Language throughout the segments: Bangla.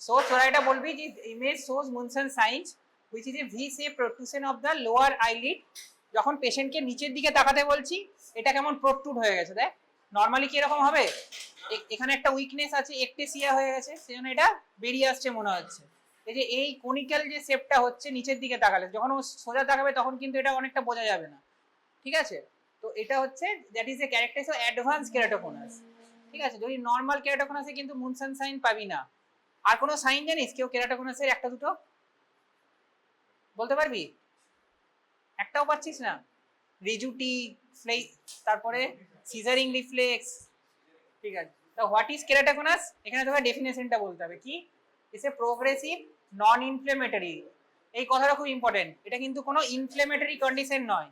সো তোরা এটা বলবি যে image shows Munson signs which is a V shape protrusion of the lower eyelid. যখন পেশেন্টকে নিচের দিকে তাকাতে বলছি, এটা কেমন প্রোট্রুড হয়ে গেছে, দেখ নর্মালি কি এরকম হবে, এখানে একটা উইকনেস আছে, একটেসিয়া হয়ে গেছে, সেজন্য এটা বেরিয়ে আসছে মনে হচ্ছে। এই যে এই কোনিক্যাল যে শেপটা হচ্ছে নিচের দিকে তাকালে, যখন ও সোজা তাকাবে তখন কিন্তু এটা অনেকটা বোঝা যাবে না, ঠিক আছে। তো এটা হচ্ছে that is a characteristic of advance keratoconus, ঠিক আছে। যদি নর্মাল কেরাটোকোনাসে কিন্তু মুনসন সাইন পাবি না। আর কোনো সাইন জানিস কেউ কেরাটোকোনাসের একটা দুটো বলতে পারবি? একটাও পাচ্ছিস না? রিজুটি, তারপরে সিজারিং রিফ্লেক্স, ঠিক আছে। তো হোয়াট ইজ কেরাটোকোনাস, এখানে তোকে ডেফিনেশনটা বলতে হবে কি। It's a progressive non inflammatory, এই কথাটা খুব ইম্পর্টেন্ট, এটা কিন্তু কোনো ইনফ্লেমেটরি কন্ডিশন নয়,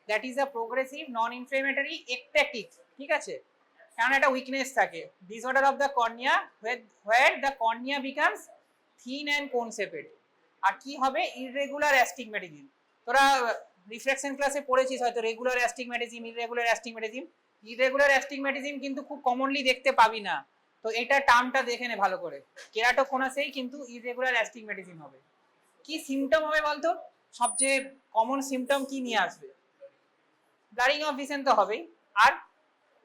that is a progressive non inflammatory ectatic, ঠিক আছে। কারণ একটা উইকনেস থাকে, disorder of the cornea where the cornea becomes thin and cone shaped. আর কি হবে, ইররেগুলার অ্যাস্টিগম্যাটিজম। তোরা রিফ্লেকশন ক্লাসে পড়েছিস হয়তো regular astigmatism, irregular astigmatism. Irregular astigmatism কিন্তু খুব কমনলি দেখতে পাবি না, তো এটা টার্মটা দেখে নে ভালো করে। কেরাটোকোনাসেই কিন্তু ইররেগুলার অ্যাস্টিগম্যাটিজম হবে। কি সিমটম হবে বলতো, সবচেয়ে কমন সিমটম কি নিয়ে আসবে? ব্লারিং অফ ভিশন তো হবেই, আর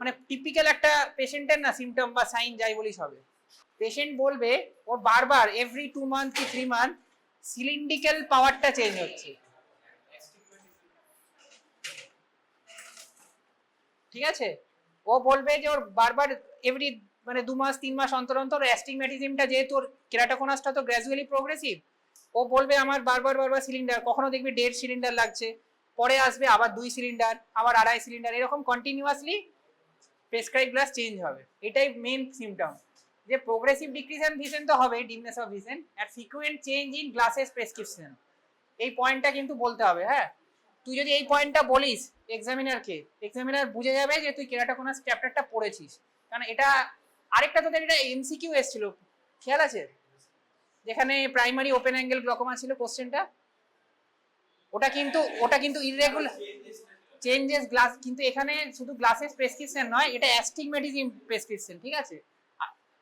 মানে টিপিক্যাল একটা পেশেন্টের না সিমটম বা সাইন যাই বলিস হবে। পেশেন্ট বলবে ওর বারবার এভরি 2 মান্থ কি 3 মান্থ সিলিন্ড্রিক্যাল পাওয়ারটা চেঞ্জ হচ্ছে, ঠিক আছে। ও বলবে যে ওর বারবার এভরি মানে 2 মাস 3 মাস অন্তর অন্তর অ্যাস্টিগম্যাটিজমটা, যেহেতু ওর কেরাটোকোনাসটা তো গ্র্যাজুয়ালি প্রোগ্রেসিভ, ও বলবে আমার বারবার বারবার সিলিন্ডার, কখনো দেখবি 1.5 সিলিন্ডার লাগছে, পরে আসবে আবার 2 সিলিন্ডার, আবার 2.5 সিলিন্ডার, এরকম কন্টিনিউয়াসলি প্রেসক্রাইব গ্লাস চেঞ্জ হবে। এটাই মেন সিমটম, যে প্রোগ্রেসিভ ডিক্রিশন ভিশন তো হবে, ডিমনেস অফ ভিশন, আর frequent change in glasses prescription. এই পয়েন্টটা কিন্তু বলতে হবে, হ্যাঁ। তুই যদি এই পয়েন্টটা বলিস এক্সামিনারকে, এক্সামিনার বুঝে যাবে যে তুই কেরাটোকোনাস চ্যাপ্টারটা পড়েছিস। কারণ এটা আরেকটা তোদের এটা এমসিকিউ এসেছিল, খেয়াল আছে, যেখানে প্রাইমারি ওপেন অ্যাঙ্গেল গ্লকোমা ছিল কোশ্চেনটা, ওটা কিন্তু ইররেগুলার চেঞ্জেস গ্লাস, কিন্তু এখানে শুধু গ্লাসেস প্রেসক্রিপশন নয়, এটা অ্যাস্টিগম্যাটিজম প্রেসক্রিপশন, ঠিক আছে।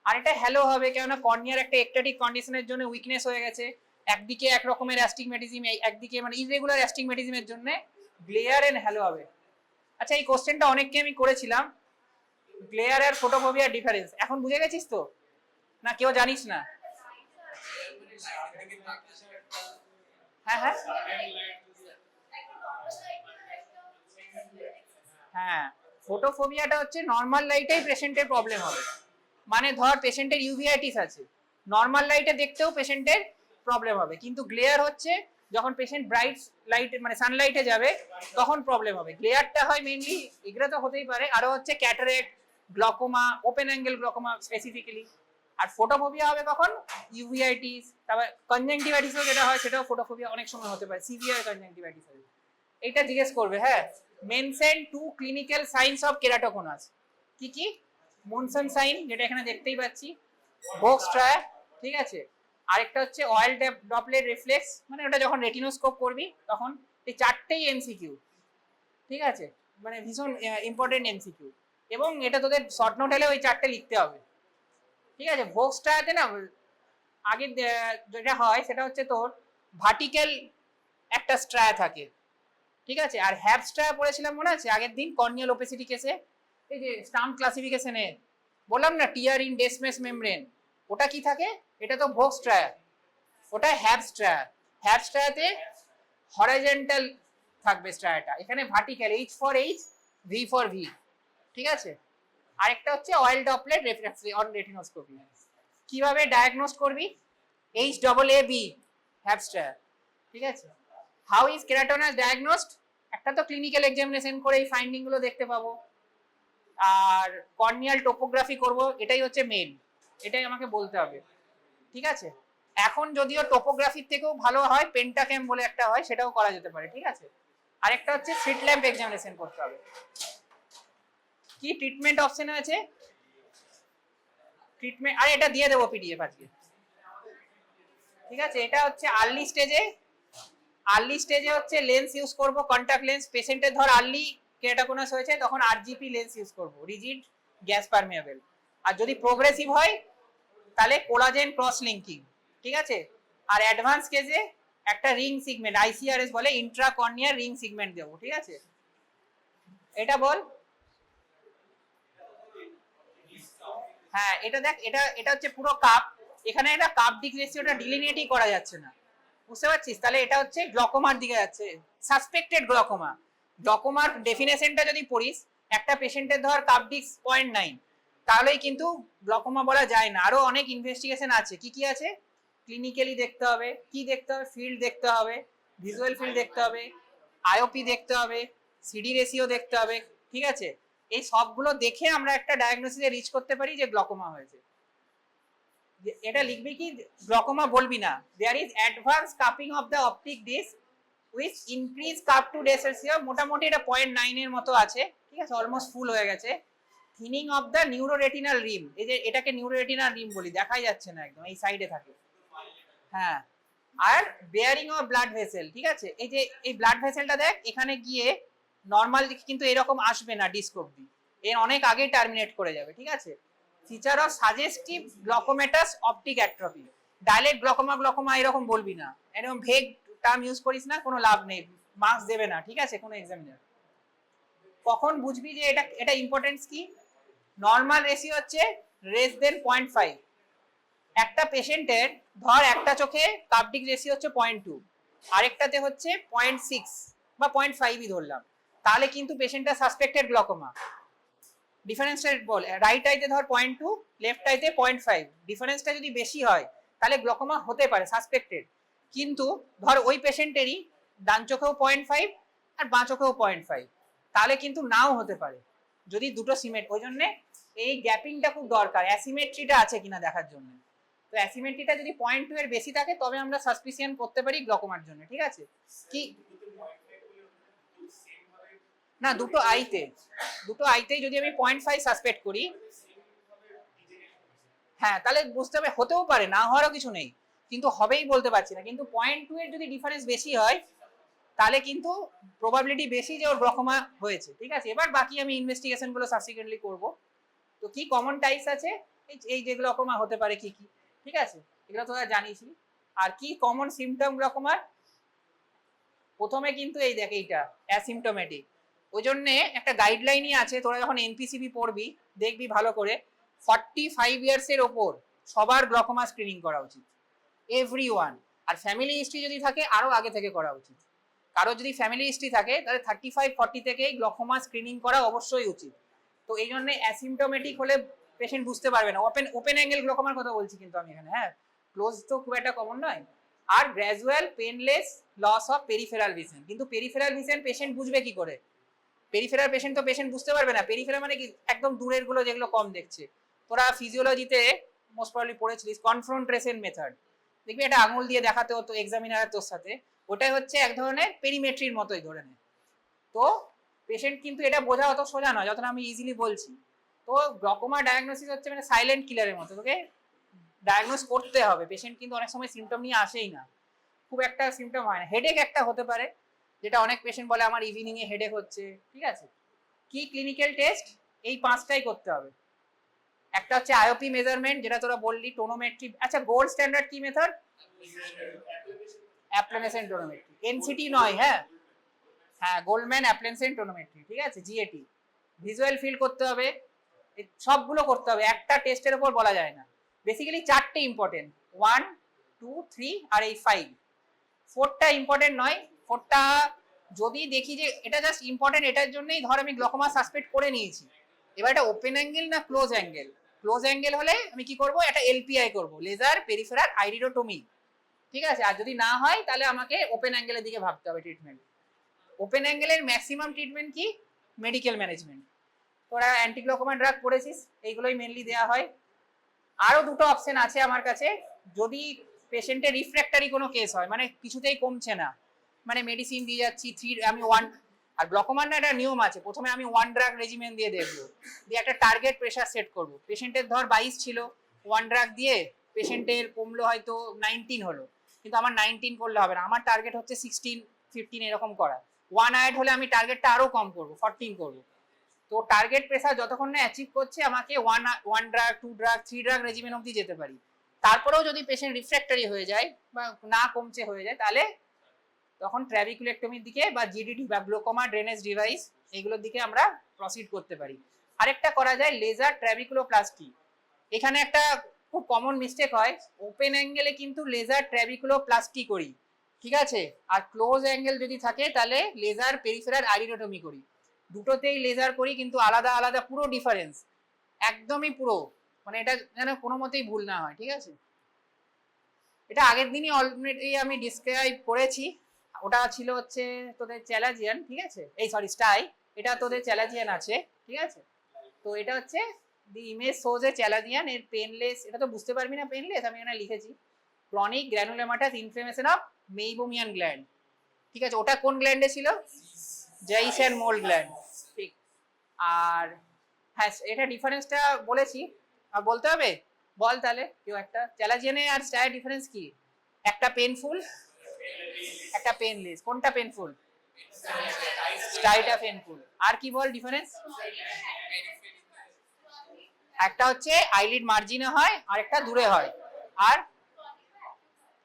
আর এটা হ্যালো হবে, কেননা কর্নিয়ার একটা একটাটিক কন্ডিশনের জন্য উইকনেস হয়ে গেছে, একদিকে এক রকমের অ্যাস্টিগম্যাটিজম, একদিকে মানে ইররেগুলার অ্যাস্টিগম্যাটিজমের জন্য গ্লেয়ার এন্ড হ্যালো হবে। আচ্ছা, এই কোশ্চেনটা অনেককে আমি করেছিলাম, গ্লেয়ার আর ফটোফোবিয়ার ডিফারেন্স এখন বুঝে গেছিস তো, না কেউ জানিস না? হ্যাঁ হ্যাঁ হ্যাঁ, ফটোফোবিয়াটা হচ্ছে নর্মাল লাইটেই পেশেন্টের প্রবলেম হবে। মানে ধর পেশেন্টের ইউভিআইটিস আছে, নর্মাল লাইটে দেখতেও পেশেন্টের প্রবলেম হবে, কিন্তু গ্লেয়ার হচ্ছে যখন পেশেন্ট ব্রাইট লাইট মানে সানলাইটে যাবে তখন প্রবলেম হবে। গ্লেয়ারটা হয় মেইনলি, এগুলো তো হতেই পারে, আরো হচ্ছে cataract, glaucoma, open angle glaucoma specifically. আর ফটোফোবিয়া হবে কখন, ইউভিআইটিস, তারপর কনজাংটিভাইটিসও যেটা হয় সেটাও ফটোফোবিয়া অনেক সময় হতে পারে, সিভিয়ার কনজাংটিভাইটিস হবে। এইটা জিজ্ঞেস করবে, হ্যাঁ। Mention 2 clinical signs of keratoconus, কি কি? মুনসন সাইন, যেটা এখানে দেখতেই পাচ্ছি, ভোক্স ট্রায়, ঠিক আছে। আরেকটা হচ্ছে অয়েল ডপলেট রিফ্লেক্স, মানে ওটা যখন রেটিনোস্কোপ করবি তখন। এই চারটেই এমসিকিউ, ঠিক আছে, মানে ভীষণ ইম্পর্টেন্ট এমসিকিউ, এবং এটা তোদের শর্ট নোট হলে ওই চারটে লিখতে হবে, ঠিক আছে। ভোক্স ট্রায়াতে না আগে যেটা হয় সেটা হচ্ছে তোর ভার্টিক্যাল একটা স্ট্রায়া থাকে, ঠিক আছে। আর হ্যাপ স্ট্রায়া পড়েছিলাম মনে আছে আগের দিন কর্নিয়াল ওপেসিটি কেসে, এই যে স্টাম্প ক্লাসিফিকেশনে বললাম না, টিয়ার ইন ডেসমেস মেমব্রেন, ওটা কি থাকে, এটা তো ভোক্স ট্রায়া, ওটা হ্যাপ স্ট্রায়া। হ্যাপ স্ট্রায়াতে হরাইজন্টাল থাকবে স্ট্রায়াটা, এখানে vertical, H for H, V for V, ঠিক আছে। আরেকটা হচ্ছে অয়েল ডপলেট রিফ্লেক্স অন রেটিনোস্কোপি। কিভাবে ডায়াগনোজ করবি, এইচ ডবল এ বি, হ্যাপ স্ট্রায়া, ঠিক আছে। হাউ ইজ কেরাটোনাস ডায়াগনোসড, একটা তো ক্লিনিক্যাল এক্সামিনেশন করে এই ফাইন্ডিং গুলো দেখতে পাবো, আর কর্নিয়াল টোপোগ্রাফি করব, এটাই হচ্ছে মেন, এটাই আমাকে বলতে হবে, ঠিক আছে। এখন যদিও টোপোগ্রাফির থেকেও ভালো হয় পেন্টাক্যাম বলে একটা হয়, সেটাও করা যেতে পারে, ঠিক আছে। আরেকটা হচ্ছে স্লিট ল্যাম্প এক্সামিনেশন করতে হবে। কি ট্রিটমেন্ট অপশন আছে, ট্রিটমেন্ট, আর এটা দিয়ে দেবো পিডিএফ আজকে, ঠিক আছে। এটা হচ্ছে আর্লি স্টেজে হচ্ছে লেন্স ইউজ করব, কন্টাক্ট লেন্স। পেশেন্টের ধর আর্লি কেরাটোকোনাস হয়েছে তখন আরজিপি লেন্স ইউজ করব, রিজিড গ্যাস পারমিয়েবল। আর যদি প্রোগ্রেসিভ হয় তাহলে কোলাজেন ক্রস লিঙ্কিং, ঠিক আছে। আর অ্যাডভান্স কেসে একটা রিং সিগমেন্ট, আইসিআরএস বলে, ইন্ট্রাকর্নিয়ার রিং সিগমেন্ট দেবো, ঠিক আছে। এটা বল। হ্যাঁ এটা দেখ, এটা এটা হচ্ছে পুরো কাপ, এখানে একটা কাপ ডিক রেশিওটা ডিলিনেটই করা যাচ্ছে না, বুঝতে পারছিস। তাহলে এটা হচ্ছে গ্লকোমার দিকে যাচ্ছে, সাসপেক্টেড গ্লকোমা। গ্লকোমার ডেফিনেশনটা যদি পড়িস, একটা পেশেন্টের ধর কাপ ডিক্স 0.9, তাহলেই কিন্তু গ্লকোমা বলা যায় না। আরো অনেক ইনভেস্টিগেশন আছে, কি কি আছে, ক্লিনিক্যালি দেখতে হবে, কি দেখতে হবে, ফিল্ড দেখতে হবে, ভিজুয়াল ফিল্ড দেখতে হবে, আইওপি দেখতে হবে, সিডি রেশিও দেখতে হবে, ঠিক আছে। এই সবগুলো দেখে আমরা একটা ডায়াগনোসিসে রিচ করতে পারি যে গ্লকোমা হয়েছে। এটা লিখবি কি, গ্লকোমা বলবি না, there is advance cupping of the optic disc with increase cup to disc ratio, মোটামুটি এটা 0.9 এর মতো আছে, ঠিক আছে, অলমোস্ট ফুল হয়ে গেছে। থিনিং অফ দ্য নিউরোরেটিনাল রিম, এই যে এটাকে নিউরোরেটিনাল রিম বলি, দেখাই যাচ্ছে না একদম, এই সাইডে থাকে। হ্যাঁ, আর বেয়ারিং অফ ব্লাড ভেসেল, ঠিক আছে, এই যে এই ব্লাড ভেসেলটা দেখ, এখানে গিয়ে নর্মাল কিন্তু এরকম আসবে না ডিস্ক অব্দি, এর অনেক আগে টার্মিনেট করে যাবে, ঠিক আছে। Feature of suggestive glaucomatous optic atrophy, direct glaucoma glaucoma এরকম বলবি না, এরকম ভেগ টার্ম ইউজ করিস না, কোনো লাভ নেই, মার্কস দেবে না, ঠিক আছে, কোনো এক্সামিনার। কখন বুঝবি যে এটা এটা ইম্পর্টেন্স কি, নর্মাল রেশিও হচ্ছে লেস দেন 0.5, একটা পেশেন্টের ধর একটা চোখে কাপডিক রেশিও হচ্ছে 0.2, আরেকটাতে হচ্ছে 0.6 বা 0.5ই ধরলাম, তাহলে কিন্তু পেশেন্টটা সাসপেক্টেড গ্লকোমা। ডিফারেন্সটা বল, রাইট আইতে ধর 0.2, লেফট আইতে 0.5, ডিফারেন্সটা যদি বেশি হয় তাহলে গ্লকোমা হতে পারে, সাসপেক্টেড। কিন্তু ধর ওই পেশেন্টেরই ডান চোখেও 0.5 আর বাঁ চোখেও 0.5, তাহলে কিন্তু নাও হতে পারে যদি দুটো সিমেট, ওই জন্য এই গ্যাপিংটা খুব দরকার, অ্যাসিমেট্রিটা আছে কিনা দেখার জন্য। তো অ্যাসিমেট্রিটা যদি 0.2 এর বেশি থাকে তবে আমরা সাসপিশন করতে পারি গ্লকোমার জন্য, ঠিক আছে। কি না, দুটো আইতেই যদি আমি 0.5 সাসপেক্ট করি, হ্যাঁ তাহলে বুঝতে হবে, হতেও পারে, না হওয়ারও কিছু নেই, কিন্তু হবেই বলতে পারছি না। কিন্তু 0.2 এর যদি ডিফারেন্স বেশি হয় তাহলে কিন্তু প্রবাবিলিটি বেশি যে ওর গ্লকোমা হয়েছে, ঠিক আছে। এবার বাকি আমি ইনভেস্টিগেশন গুলো সাবসিকুয়েন্টলি করব। তো কি কমন টাইপস আছে, এই যে গ্লকোমা হতে পারে কি কি, ঠিক আছে, এগুলো তোরা জানিসই। আর কি কমন সিমটম গ্লকোমার, প্রথমে কিন্তু এই দেখ এইটা অ্যাসিমটোমেটিক, ওই জন্য একটা গাইডলাইনই আছে, তোরা যখন এনপিসিবি পড়বি দেখবি ভালো করে, 45 ইয়ার্সের ওপর সবার গ্লকোমা স্ক্রিনিং করা উচিত, এভরিওয়ান। আর ফ্যামিলি হিস্ট্রি যদি থাকে আরো আগে থেকে করা উচিত, কারো যদি ফ্যামিলি হিস্ট্রি থাকে তাহলে 35-40 থেকেই গ্লকোমা স্ক্রিনিং করা অবশ্যই উচিত। তো এই জন্য অ্যাসিমটোমেটিক হলে পেশেন্ট বুঝতে পারবে না, ওপেন অ্যাঙ্গেল গ্লকোমার কথা বলছি কিন্তু আমি এখানে, হ্যাঁ, ক্লোজ তো খুব একটা কমন নয়। আর gradual painless loss of peripheral vision, কিন্তু পেরিফেরাল ভিশন পেশেন্ট বুঝবে কি করে, পেরিফেরাল পেশেন্ট তো পেশেন্ট বুঝতে পারবে না, পেরিফেরাল মানে কি, একদম দূরের গুলো যেগুলো কম দেখছে। তোরা ফিজিওলজিতে মোস্ট প্রবাবলি পড়েছিলিস কনফ্রন্টেশন মেথড, দেখবি এটা আঙুল দিয়ে দেখাতে হতো এক্সামিনার তোর সাথে, ওটাই হচ্ছে এক ধরনের পেরিমেট্রির মতোই ধরে নে। তো পেশেন্ট কিন্তু এটা বোঝা অত সোজা নয় যতটা আমি ইজিলি বলছি। তো গ্লকোমা ডায়াগনোসিস হচ্ছে মানে সাইলেন্ট কিলারের মতো, তোকে ডায়াগনোস করতে হবে। পেশেন্ট কিন্তু অনেক সময় সিমটম নিয়ে আসেই না, খুব একটা সিমটম হয় না, হেডেক একটা হতে পারে, যেটা অনেক পেশেন্ট বলে আমার ইভিনিং এ হেডেক হচ্ছে, ঠিক আছে। কি ক্লিনিক্যাল টেস্ট, এই 5টাই করতে হবে। একটা হচ্ছে আইওপি মেজারমেন্ট, যেটা তোরা বললি, টোনোমেট্রি, আচ্ছা গোল্ড স্ট্যান্ডার্ড কি মেথড, অ্যাপ্লানেসেন্ট টোনোমেট্রি, এনসিটি নয়, হ্যাঁ হ্যাঁ, গোল্ডম্যান অ্যাপ্লানেসেন্ট টোনোমেট্রি, ঠিক আছে, জিএটি। ভিজুয়াল ফিল্ড করতে হবে, সবগুলো করতে হবে, একটা টেস্টের উপর বলা যায় না। বেসিক্যালি 4টে ইম্পর্টেন্ট, 1, 2, 3 আর এই 5, 4টা ইম্পর্টেন্ট নয়। 4টা যদি দেখি যে এটা জাস্ট ইম্পর্টেন্ট এটার জন্যই ধর আমি গ্লকোমা সাসপেক্ট করে নিয়েছি, এবার এটা ওপেন অ্যাঙ্গেল না ক্লোজ অ্যাঙ্গেল, ক্লোজ অ্যাঙ্গেল হলে আমি কি করব, এটা এলপিআই করব, লেজার পেরিফেরাল আইরিডোটমি, ঠিক আছে। আর যদি না হয় তাহলে আমাকে ওপেন অ্যাঙ্গেলের দিকে ভাবতে হবে ট্রিটমেন্ট। ওপেন অ্যাঙ্গেলের ম্যাক্সিমাম ট্রিটমেন্ট কি, মেডিকেল ম্যানেজমেন্ট। তোরা অ্যান্টি গ্লকোমা ড্রাগ পড়েছিস, এইগুলোই মেনলি দেওয়া হয়। আরো দুটো অপশন আছে আমার কাছে, যদি পেশেন্টের রিফ্র্যাক্টারি কোনো কেস হয়, মানে কিছুতেই কমছে না, মানে মেডিসিন দিয়ে যাচ্ছি, আমি 1, আর গ্লকোমার না একটা নিয়ম আছে, প্রথমে আমি 1 ড্রাগ রেজিমেন দিয়ে দেখবো, দিয়ে একটা টার্গেট প্রেশার সেট করবো। পেশেন্টের ধর 22 ছিল, 1 ড্রাগ দিয়ে পেশেন্টের কমলো হয়তো 19 হলো, কিন্তু আমার 19 করলে হবে না, আমার টার্গেট হচ্ছে 16-15 এরকম করা। 1 আয়েড হলে আমি টার্গেটটা আরো কম করবো, 14 করবো। তো টার্গেট প্রেসার যতক্ষণ না অ্যাচিভ করছে আমাকে 1 ড্রাগ, 2 ড্রাগ, 3 ড্রাগ রেজিমেন অবধি যেতে পারি। তারপরেও যদি পেশেন্ট রিফ্র্যাক্টরি হয়ে যায় বা না কমছে হয়ে যায়, তাহলে তখন ট্র্যাবিকুলেক্টমির দিকে বা জিডিটি বা গ্লোকোমা ড্রেনেজ ডিভাইস এগুলোর দিকে আমরা প্রসিড করতে পারি। আরেকটা করা যায় লেজার ট্র্যাবিকুলোপ্লাস্টি। এখানে একটা খুব কমন মিস্টেক হয়, ওপেন অ্যাঙ্গেলে কিন্তু লেজার ট্র্যাবিকুলোপ্লাস্টি করি, ঠিক আছে, আর ক্লোজ অ্যাঙ্গেল যদি থাকে তাহলে লেজার পেরিফেরাল আইরিডোটমি করি। দুটোতেই লেজার করি কিন্তু আলাদা আলাদা, পুরো ডিফারেন্স, একদমই পুরো, মানে এটা যেন কোনো মতেই ভুল না হয়, ঠিক আছে। এটা আগের দিনই অলরেডি আমি ডিসক্রাইব করেছি। ওটা ছিল হচ্ছে তোদের চ্যালাজিয়ান, ঠিক আছে, এই সরি স্টাই, এটা তোদের চ্যালাজিয়ান আছে, ঠিক আছে। তো এটা হচ্ছে দি ইমেজ শোজ এ চ্যালাজিয়ান, এর পেনলেস, এটা তো বুঝতে পারবি না পেনলেস, আমি এখানে লিখেছি chronic granulomatous inflammation of meibomian gland, ঠিক আছে। ওটা কোন গ্ল্যান্ডে ছিল? জাইস অ্যান্ড মোল গ্ল্যান্ড, ঠিক। আর হ্যাঁ, এটা ডিফারেন্সটা বলেছি, আর বলতে হবে, বল তাহলে কেউ একটা, চ্যালাজিয়ানে আর স্টাইয়ের ডিফারেন্স কি? একটা পেনফুল, একটা পেনলেস। কোনটা পেনফুল? স্টাইটা পেনফুল। আর কি বল ডিফারেন্স? একটা হচ্ছে আইলিড মার্জিনে হয় আর একটা দূরে হয়। আর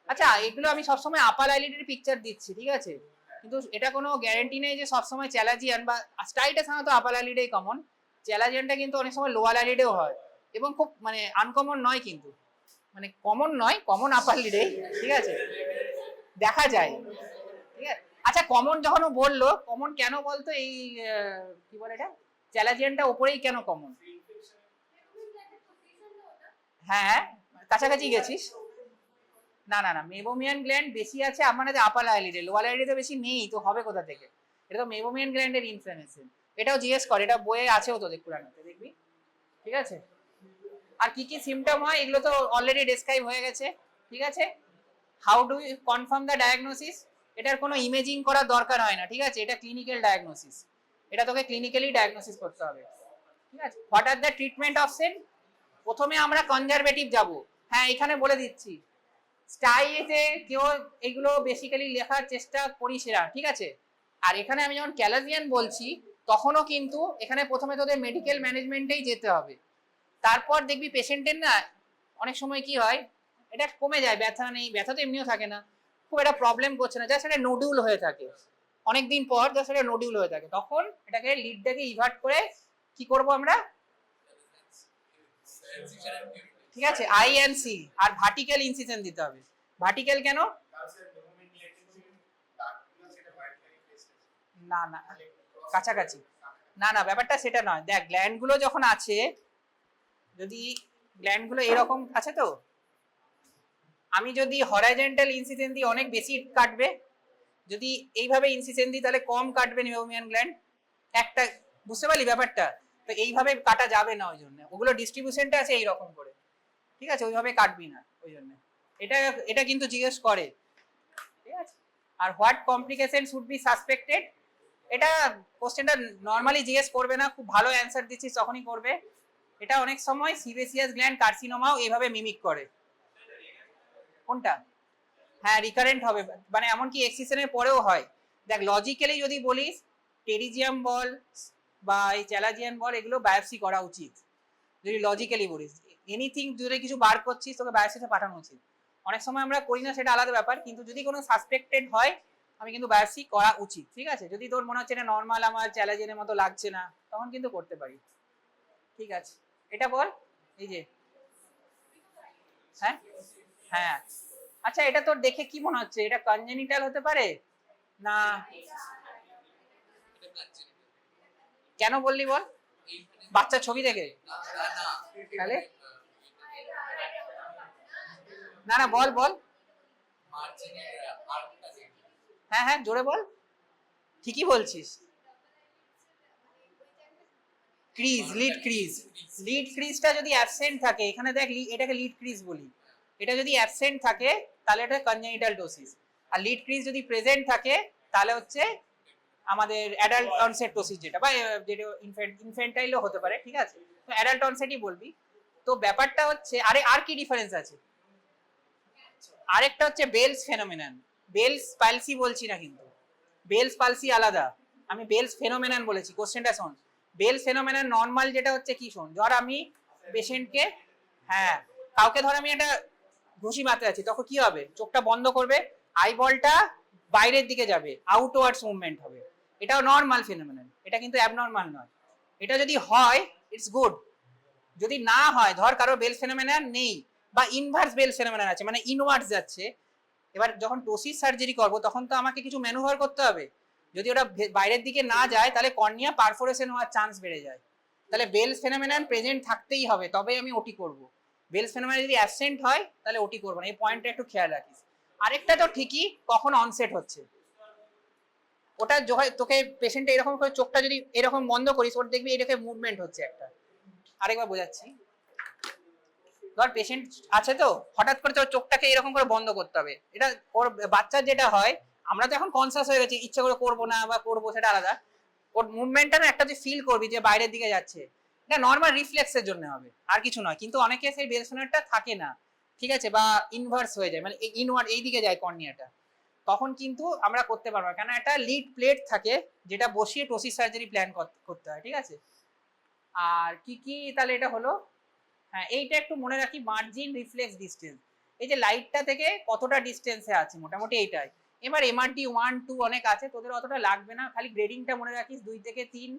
আচ্ছা, এগুলো আমি সবসময় আপার আইলিডের পিকচার দিচ্ছি, ঠিক আছে, কিন্তু এটা কোনো গ্যারান্টি নেই যে সবসময় চ্যালাজিয়ান বা স্টাইটা সাধারণত আপার আইলিডেই কমন, চ্যালাজিয়ানটা কিন্তু অনেক সময় লোয়ার আইলিডেও হয়, এবং খুব মানে আনকমন নয়, কিন্তু মানে কমন নয়, কমন আপার লিডে, ঠিক আছে, দেখা যায়, ঠিক আছে। আচ্ছা, কমন যখন ও বললো, কমন কেন বলতো এই কি বলে এটা, চ্যালাজিয়ানটা ওপরেই কেন কমন? হ্যাঁ, কাছাকাছি গেছিস। না না না, মেবোমিয়ান গ্ল্যান্ড বেশি আছে আমার আপার আইলিডে, লোয়ার আইলিডে বেশি নেই, তো হবে কোথা থেকে? এটা তো মেবোমিয়ান গ্ল্যান্ডের ইনফ্লামেশন। এটাও জিজ্ঞেস করে, এটা বইয়ে আছেও তোদের পুরানোতে দেখবি, ঠিক আছে। আর কি কি সিমটম হয় এগুলো তো অলরেডি ডেসক্রাইব হয়ে গেছে, ঠিক আছে। How do you confirm the diagnosis? এটার কোনো ইমেজিং করার দরকার হয় না, ঠিক আছে, এটা ক্লিনিক্যাল ডায়াগনোসিস, এটা তোকে ক্লিনিক্যালি ডায়াগনোসিস করতে হবে, ঠিক আছে। What are the treatment option? প্রথমে আমরা কনজারভেটিভ যাব। হ্যাঁ, এখানে বলে দিচ্ছি, স্টাইতে কেউ এগুলো বেসিক্যালি লেখার চেষ্টা করিস না, ঠিক আছে। আর এখানে আমি যখন ক্যালাজিয়ান বলছি, তখনও কিন্তু এখানে প্রথমে তোদের মেডিকেল ম্যানেজমেন্টেই যেতে হবে। তারপর দেখবি পেশেন্টের না অনেক সময় কি হয়, এটা কমে যায়, ব্যথা নেই, ব্যথা তো এমনিও থাকে না, খুব একটা প্রবলেম করছে না, যা সেটা নোডিউল হয়ে থাকে অনেকদিন পর, যা সেটা নোডিউল হয়ে থাকে, তখন এটাকে লিডটাকে ইভার্ট করে কি করব আমরা, ঠিক আছে, আই এন্ড সি, আর ভার্টিক্যাল ইনসিশন দিতে হবে। ভার্টিক্যাল কেন? না না, কাছাকাছি, না না, ব্যাপারটা সেটা নয়। দেখ, গ্ল্যান্ডগুলো যখন আছে, যদি গ্ল্যান্ডগুলো এরকম আছে, তো আমি যদি হরাইজন্টাল ইনসিশন দিই অনেক বেশি কাটবে, যদি এইভাবে ইনসিশন দিই তাহলে কম কাটবে মেবোমিয়ান গ্ল্যান্ড একটা, বুঝতে পারলি ব্যাপারটা? তো এইভাবে কাটা যাবে না, ওই জন্য ওগুলো ডিস্ট্রিবিউশনটা আছে এইরকম করে, ঠিক আছে, ওইভাবে কাটবি না, ওই জন্য এটা এটা কিন্তু জিজ্ঞেস করে, ঠিক আছে। আর what complication should be suspected, এটা কোশ্চেনটা নর্মালি জিজ্ঞেস করবে না, খুব ভালো অ্যান্সার দিচ্ছিস তখনই করবে। এটা অনেক সময় সিবেসিয়াস গ্ল্যান্ড কার্সিনোমাও এইভাবে মিমিক করে। কোনটা? হ্যাঁ, রিকারেন্ট হবে, মানে এমনকি এক্সিশনের পরেও হয়। দেখ, লজিক্যালি যদি বলিস, টেরিজিয়াম বল বা এই চ্যালাজিয়ান বল, এগুলো বায়োপসি করা উচিত। যদি লজিক্যালি বলিস, এনিথিং যদি কিছু বার করছিস, তোকে বায়োপসিতে পাঠানো উচিত। অনেক সময় আমরা করি না, সেটা আলাদা ব্যাপার, কিন্তু যদি কোনো সাসপেক্টেড হয়, আমি কিন্তু বায়োপসি করা উচিত, ঠিক আছে। যদি তোর মনে হচ্ছে এটা নর্মাল, আমার চ্যালাজিয়ানের মতো লাগছে না, তখন কিন্তু করতে পারি, ঠিক আছে। এটা বল, এই যে, হ্যাঁ হ্যাঁ, আচ্ছা, এটা তোর দেখে কি মনে হচ্ছে, এটা কনজেনিটাল হতে পারে না? কেন বললি বল? বাচ্চা ছবি দেখে? তাহলে না না, বল বল, হ্যাঁ হ্যাঁ, জোরে বল, ঠিকই বলছিস। ক্রিজ, লিড ক্রিজ, লিড ক্রিজটা যদি অ্যাবসেন্ট থাকে, এখানে দেখ, এটাকে লিড ক্রিজ বলি, এটা যদি অ্যাবসেন্ট থাকে তাহলে এটা কনজেনিটাল টোসিস, আর লিড ক্রিজ যদি প্রেজেন্ট থাকে তাহলে হচ্ছে আমাদের অ্যাডাল্ট অনসেট টোসিস, যেটা বা যেটা ইনফ্যান্টাইলও হতে পারে, ঠিক আছে, তো অ্যাডাল্ট অনসেটই বলবি। তো ব্যাপারটা হচ্ছে, আর কি ডিফারেন্স আছে? আরেকটা হচ্ছে বেলস ফেনোমেনন, বেলস পালসি বলছি না কিন্তু, বেলস পালসি আলাদা, আমি বেলস ফেনোমেনন বলেছি। কোশ্চেনটা শোন, বেলস ফেনোমেনন নর্মাল যেটা হচ্ছে কি, শোন, ধর আমি পেশেন্টকে, হ্যাঁ, কাউকে ধর আমি একটা ঘুষি মারতে যাচ্ছি, তখন কি হবে, চোখটা বন্ধ করবে, আই বলটা বাইরের দিকে যাবে, আউটওয়ার্ডস মুভমেন্ট হবে। এটাও নর্মাল ফিনোমেনন, এটা কিন্তু অ্যাবনর্মাল নয়। এটা যদি হয় ইটস গুড, যদি না হয়, ধর কারো বেল ফিনোমেনন নেই বা ইনভার্স বেল ফিনোমেনন আছে, মানে ইনওয়ার্ডস যাচ্ছে, এবার যখন টোসিস সার্জারি করবো তখন তো আমাকে কিছু ম্যানুভার করতে হবে। যদি ওটা বাইরের দিকে না যায় তাহলে কর্নিয়া পারফোরেশন হওয়ার চান্স বেড়ে যায়। তাহলে বেলস ফেনোমেনন প্রেজেন্ট থাকতেই হবে, তবে আমি ওটি করব। বেলস ফেনোমেনন যদি অ্যাবসেন্ট হয় তাহলে ওটি করবো না, এই পয়েন্টটা একটু খেয়াল রাখিস। আরেকটা তো ঠিকই কখন অনসেট হচ্ছে, ওটা তোকে পেশেন্ট এরকম করে চোখটা যদি এরকম বন্ধ করিস, ওর দেখবি এরকম মুভমেন্ট হচ্ছে একটা। আরেকবার বোঝাচ্ছি, ধর পেশেন্ট আছে তো, হঠাৎ করে তোর চোখটাকে এরকম করে বন্ধ করতে হবে। এটা ওর বাচ্চার যেটা হয়, আমরা তো এখন কনসাস হয়ে গেছি, ইচ্ছে করে করবো না বা করবো সেটা আলাদা, ওর মুভমেন্টটা না একটা তুই ফিল করবি যে বাইরের দিকে যাচ্ছে, এটা নর্মাল রিফ্লেক্সের জন্য হবে, আর কিছু নয়। কিন্তু অনেকে সেই বেলসোনারটা থাকে না, ঠিক আছে, বা ইনভার্স হয়ে যায়, মানে ইনওয়ার্ড এই দিকে যায় কর্নিয়াটা, তখন কিন্তু আমরা করতে পারবো না, কেন একটা লিড প্লেট থাকে যেটা বসিয়ে টোসিস সার্জারি প্ল্যান করতে হয়, ঠিক আছে। আর কি কি তাহলে এটা হলো, হ্যাঁ এইটা একটু মনে রাখি, মার্জিন রিফ্লেক্স ডিস্টেন্স, এই যে লাইটটা থেকে কতটা ডিস্টেন্সে আছে মোটামুটি এইটাই। এবার এমআরটি 1 2 অনেক আছে, তোদের অতটা লাগবে না, খালি গ্রেডিংটা মনে রাখিস 2 থেকে 3।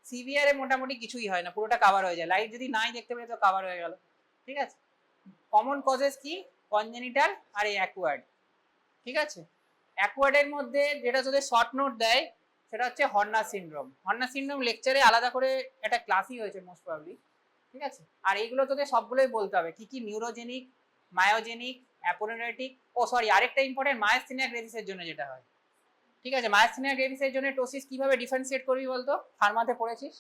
সিভিয়ারে মোটামুটি কিছুই হয় না, পুরোটা কভার হয়ে যায়, লাইট যদি নাই দেখতে পেলে তো কভার হয়ে গেল, ঠিক আছে। কমন কজেস কি, কনজেনিটাল আর এই অ্যাকুয়ার্ড, ঠিক আছে। অ্যাকুয়ার্ডের মধ্যে যেটা তোদের শর্ট নোট দেয় সেটা হচ্ছে হর্নার সিনড্রোম। হর্নার সিনড্রোম লেকচারে আলাদা করে একটা ক্লাসই হয়েছে মোস্ট প্রবাবলি, ঠিক আছে। আর এইগুলো তোদের সবগুলোই বলতে হবে, কি কি নিউরোজেনিক, মায়োজেনিক, অ্যাপোনেরেটিক, ও সরি আরেকটা ইম্পর্টেন্ট, মায়াস্থেনিয়া গ্রেভিসের জন্য যেটা হয়, ঠিক আছে। মায়াস্থেনিয়া গ্রেভিসের জন্য টোসিস কিভাবে ডিফারেন্সিয়েট করবি বলতো, ফার্মাতে পড়েছিস,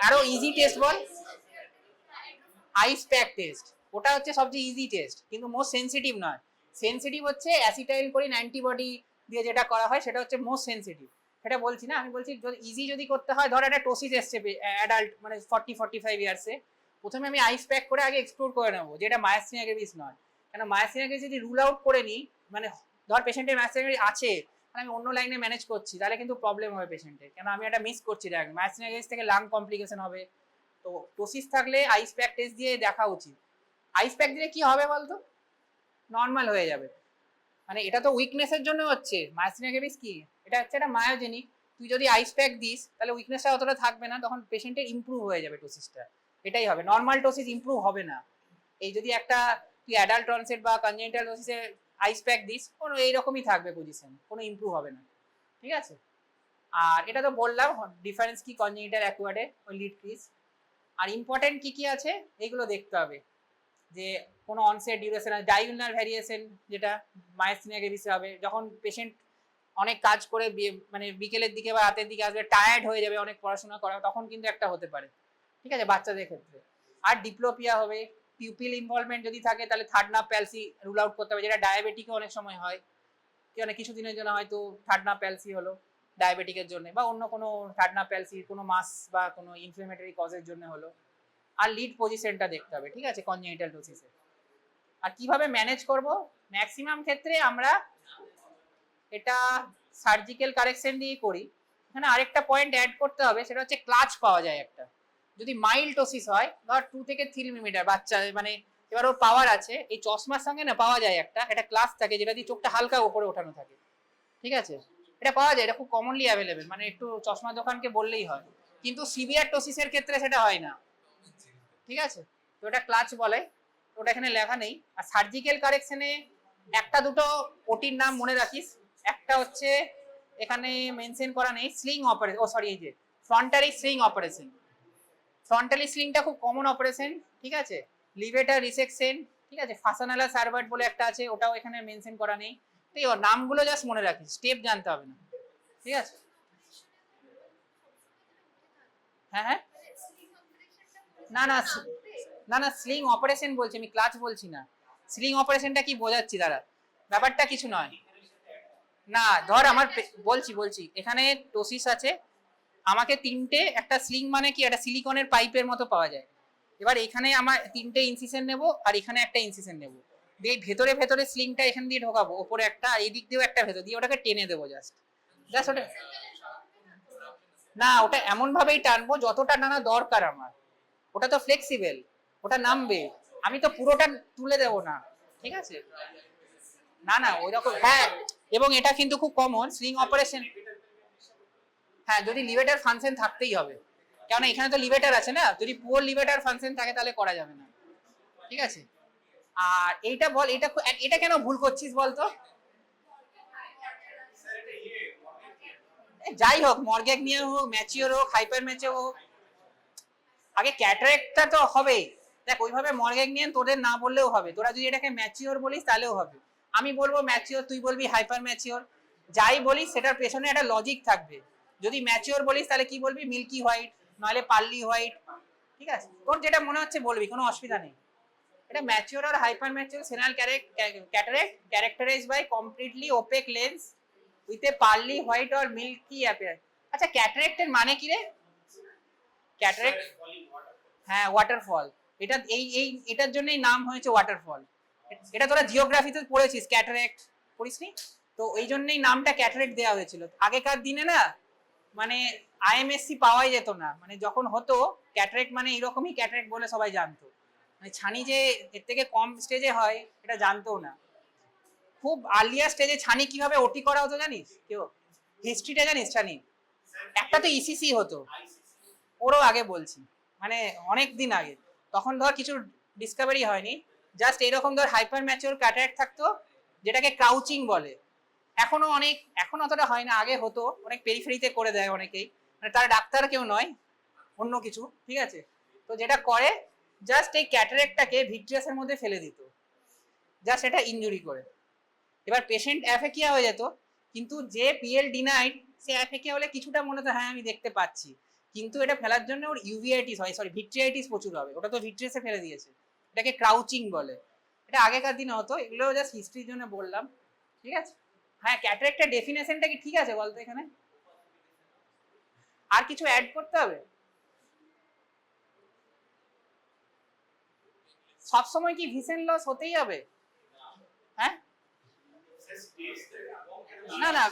আরো ইজি টেস্ট বল, আইস প্যাক টেস্ট, ওটা হচ্ছে সবচেয়ে ইজি টেস্ট কিন্তু মোস্ট সেনসিটিভ নয়। সেনসিটিভ হচ্ছে অ্যাসিটাইল কোলিন অ্যান্টিবডি দিয়ে যেটা করা হয় সেটা হচ্ছে মোস্ট সেনসিটিভ, সেটা বলছি না, আমি বলছি যদি ইজি যদি করতে হয়, ধর একটা টোসিস এসছে অ্যাডাল্ট মানে 40-45 ইয়ার্সে, প্রথমে আমি আইস প্যাক করে আগে এক্সপ্লোর করে নেবো যেটা মায়াস্থেনিয়া গ্রেভিস নয়। কেন মায়াস্থেনিয়া গ্রেভিস যদি রুল আউট করে নিই, মানে ধর পেশেন্টের মায়াস্থেনিয়া গ্রেভিস আছে, আমি অন্য লাইনে ম্যানেজ করছি, তাহলে কিন্তু প্রবলেম হবে পেশেন্টের, কেন আমি একটা মিস করছি, দেখ মায়াস্থেনিয়া গ্রেভিস থেকে লাং কমপ্লিকেশন হবে। তো টোসিস থাকলে আইস প্যাক টেস্ট দিয়ে দেখা উচিত। আইস প্যাক দিলে কি হবে বলতো, নর্মাল হয়ে যাবে, মানে এটা তো উইকনেসের জন্য হচ্ছে। মায়াস্থেনিয়া গ্রেভিস কি, এটা হচ্ছে একটা মায়োজেনিক, তুই যদি আইস প্যাক দিস তাহলে উইকনেসটা অতটা থাকবে না, তখন পেশেন্টের ইমপ্রুভ হয়ে যাবে টোসিসটা, এটাই হবে। নর্মাল টোসিস ইমপ্রুভ হবে না। এই যদি একটা তুই অ্যাডাল্ট অনসেট বা কনজেনিটাল টোসিসে আইস প্যাক দিস, কোনো এইরকমই থাকবে পজিশন, কোনো ইমপ্রুভ হবে না, ঠিক আছে। আর এটা তো বললাম ডিফারেন্স কি কনজেনিটাল অ্যাকুয়ার্ডে, ওই লিড ক্রিজ। আর ইম্পর্টেন্ট কি কি আছে এইগুলো দেখতে হবে, যে কোনো অনসেট ডিউরেশন, ডায়াগোনাল ভ্যারিয়েশন যেটা মায়াস্থেনিয়া গ্রেভিসে হবে, যখন পেশেন্ট অনেক কাজ করে মানে বিকেলের দিকে বা রাতের দিকে আসবে, টায়ার্ড হয়ে যাবে অনেক পড়াশোনা করা, তখন কিন্তু একটা হতে পারে, ঠিক আছে, বাচ্চাদের ক্ষেত্রে। আর ডিপ্লোপিয়া হবে, পিউপিল ইনভলভমেন্ট যদি থাকে তাহলে third nerve palsy rule out করতে হবে, যেটা ডায়াবেটিকও অনেক সময় হয়, কি অনেক কিছুদিনের জন্য হয়তো থার্ড নার্ভ প্যালসি হলো ডায়াবেটিকের জন্য, বা অন্য কোনো থার্ড নার্ভ প্যালসি কোনো মাস বা কোনো ইনফ্লেমেটরি কজের জন্য হলো। আর লিড পজিশনটা দেখতে হবে, ঠিক আছে, কনজেনিটাল টোসিসে। আর কিভাবে ম্যানেজ করব, ম্যাক্সিমাম ক্ষেত্রে আমরা এটা সার্জিক্যাল কারেকশন দিয়ে করি। এখানে আরেকটা পয়েন্ট অ্যাড করতে হবে, সেটা হচ্ছে ক্লাচ পাওয়া যায় একটা, যদি মাইল্ড টোসিস হয়, ধর 2 থেকে 3 মিলিমিটার বাচ্চা, মানে এবার ওর পাওয়ার আছে, এই চশমার সঙ্গে না পাওয়া যায় একটা ক্লাচ থাকে যেটা দিয়ে চোখটা হালকা উপরে ওঠানো থাকে, ঠিক আছে, এটা পাওয়া যায়, এটা খুব কমনলি অ্যাভেলেবেল, মানে একটু চশমা দোকানকে বললেই হয়। কিন্তু সিভিয়ার টোসিসের ক্ষেত্রে সেটা হয় না, ঠিক আছে, তো এটা ক্লাচ বলে, ওটা এখানে লেখা নেই। আর সার্জিক্যাল কারেকশনে একটা দুটো ওটির নাম মনে রাখিস, একটা হচ্ছে এখানে মেনশন করা নেই, স্লিং অপারেশন, ও সরি এই যে ফ্রন্টালি স্লিং অপারেশন। ফ্রন্টালি স্লিংটা খুব কমন অপারেশন, ঠিক আছে। লিভেটার রিসেকশন, ঠিক আছে, ফাসানালা সার্ভার্ট বলে একটা আছে, ওটাও এখানে মেনশন করা নেই। তো এই নামগুলো জাস্ট মনে রাখিস, স্টেপ জানতে হবে না, ঠিক আছে। হ্যাঁ হ্যাঁ, না না না না, স্লিং অপারেশন বলছি আমি, ক্লাচ বলছি না। স্লিং অপারেশনটা কি বোঝাচ্ছি দাঁড়া, ব্যাপারটা কিছু নয়। না ধর আমার বলছি এখানে টোসিস আছে, আমাকে 3টে, একটা স্লিং মানে কি, একটা সিলিকনের পাইপের মতো পাওয়া যায়, এবার এখানে আমার 3টে ইনসিশন নেব আর এখানে একটা ইনসিশন নেব, দিয়ে ভেতরে ভেতরে স্লিংটা এখান দিয়ে ঢোকাবো, ওপরে একটা আর এই দিক দিয়েও একটা ভেতর দিয়ে, ওটাকে টেনে দেবো জাস্ট জাস্ট ওটা, না ওটা এমন ভাবেই টানবো যতটা টানা দরকার আমার, ওটা তো ফ্লেক্সিবল, ওটা নামবে, আমি তো পুরোটা তুলে দেবো না, ঠিক আছে? না না ওইরকম, হ্যাঁ। এবং এটা কিন্তু খুব কমন স্লিং অপারেশন। হ্যাঁ, যদি লিভেটার ফাংশন থাকতেই হবে, কারণ এখানে তো লিভেটার আছে না, যদি পুয়ার লিভেটার ফাংশন থাকে তাহলে করা যাবে না, ঠিক আছে? আর এইটা বল, এটা এটা কেন ভুল করছিস বলতো? যাই হোক, মর্গ্যাগনিয়ান হোক, ম্যাচিওর হোক, হাইপার ম্যাচিওর হোক, আগে ক্যাটারেক্টটা তো হবে। দেখ ওইভাবে মর্গ্যাগনিয়ান তোদের না বললেও হবে, তোরা যদি এটাকে ম্যাচিওর বলিস তাহলেও হবে। আমি বলবো ম্যাচিওর, তুই বলবি হাইপার ম্যাচিওর, যাই বলিস সেটার পেছনে একটা লজিক থাকবে। যদি ম্যাচিওর বলিস তাহলে কি বলবি, মিল্কি হোয়াইট, নাহলে পার্লি হোয়াইট, ঠিক আছে? তোর যেটা মনে হচ্ছে বলবি, কোনো অসুবিধা নেই। এটা ম্যাচিওর আর hyper mature senile cataract characterized by completely opaque lens with a pearly white or milky appear. আচ্ছা, ক্যাটারেক্টের মানে কি রে? ক্যাটারেক্ট, হ্যাঁ ওয়াটারফল। এটা এটার জন্যই নাম হয়েছে ওয়াটারফল। এটা তোরা জিওগ্রাফিতে পড়েছিস, ক্যাটারেক্ট পড়িসনি তো? এই জন্যই নামটা ক্যাটারেক্ট দেওয়া হয়েছিল। আগেকার দিনে না মানে আইএমএসসি পাওয়াই যেত না, মানে যখন হতো ক্যাটারেক্ট মানে এরকমই ক্যাটারেক্ট বলে সবাই জানতো, মানে ছানি যে এর থেকে কম স্টেজে হয় এটা জানতো না। খুব আর্লিয়ার স্টেজে ছানি কিভাবে ওটি করা হতো জানিস কেউ? হিস্ট্রিটা জানিস ছানি? একটা তো ইসিসি হতো, ওরও আগে বলছি, মানে অনেক দিন আগে, তখন ধর কিছু ডিসকভারি হয়নি, জাস্ট এরকম ধর হাইপার ম্যাচিওর ক্যাটারাক্ট থাকতো, যেটাকে ক্রাউচিং বলে। এখনো অনেক, এখন অতটা হয় না, আগে হতো, অনেক পেরিফেরিতে করে দেয় অনেকেই, মানে তারা ডাক্তার কেউ নয়, অন্য কিছু, ঠিক আছে? তো যেটা করে জাস্ট এই ক্যাটারাক্টটাকে ভিট্রিয়াসের মধ্যে ফেলে দিত, জাস্ট এটা ইনজুরি করে। এবার পেশেন্ট অ্যাফেকিয়া হয়ে যেত, কিন্তু যে পিএল ডিনাইড সে অ্যাফেকিয়া হলে কিছুটা মনে হতো হ্যাঁ আমি দেখতে পাচ্ছি, কিন্তু এটা ফেলার জন্য ওর ইউভিআইটিস হয়, সরি ভিট্রিয়াইটিস প্রচুর হবে, ওটা তো ভিট্রিয়াসে ফেলে দিয়েছে, এটাকে ক্রাউচিং বলে। এটা আগেকার দিনে হতো, এগুলো জাস্ট হিস্ট্রির জন্য বললাম, ঠিক আছে? হ্যাঁ, ক্যাটারেক্টের ডেফিনেশনটা কি ঠিক আছে বলতো এখানে? আর কিছু অ্যাড করতে হবে? সবসময় কি ভিশন লস হতেই হবে? হ্যাঁ, না না,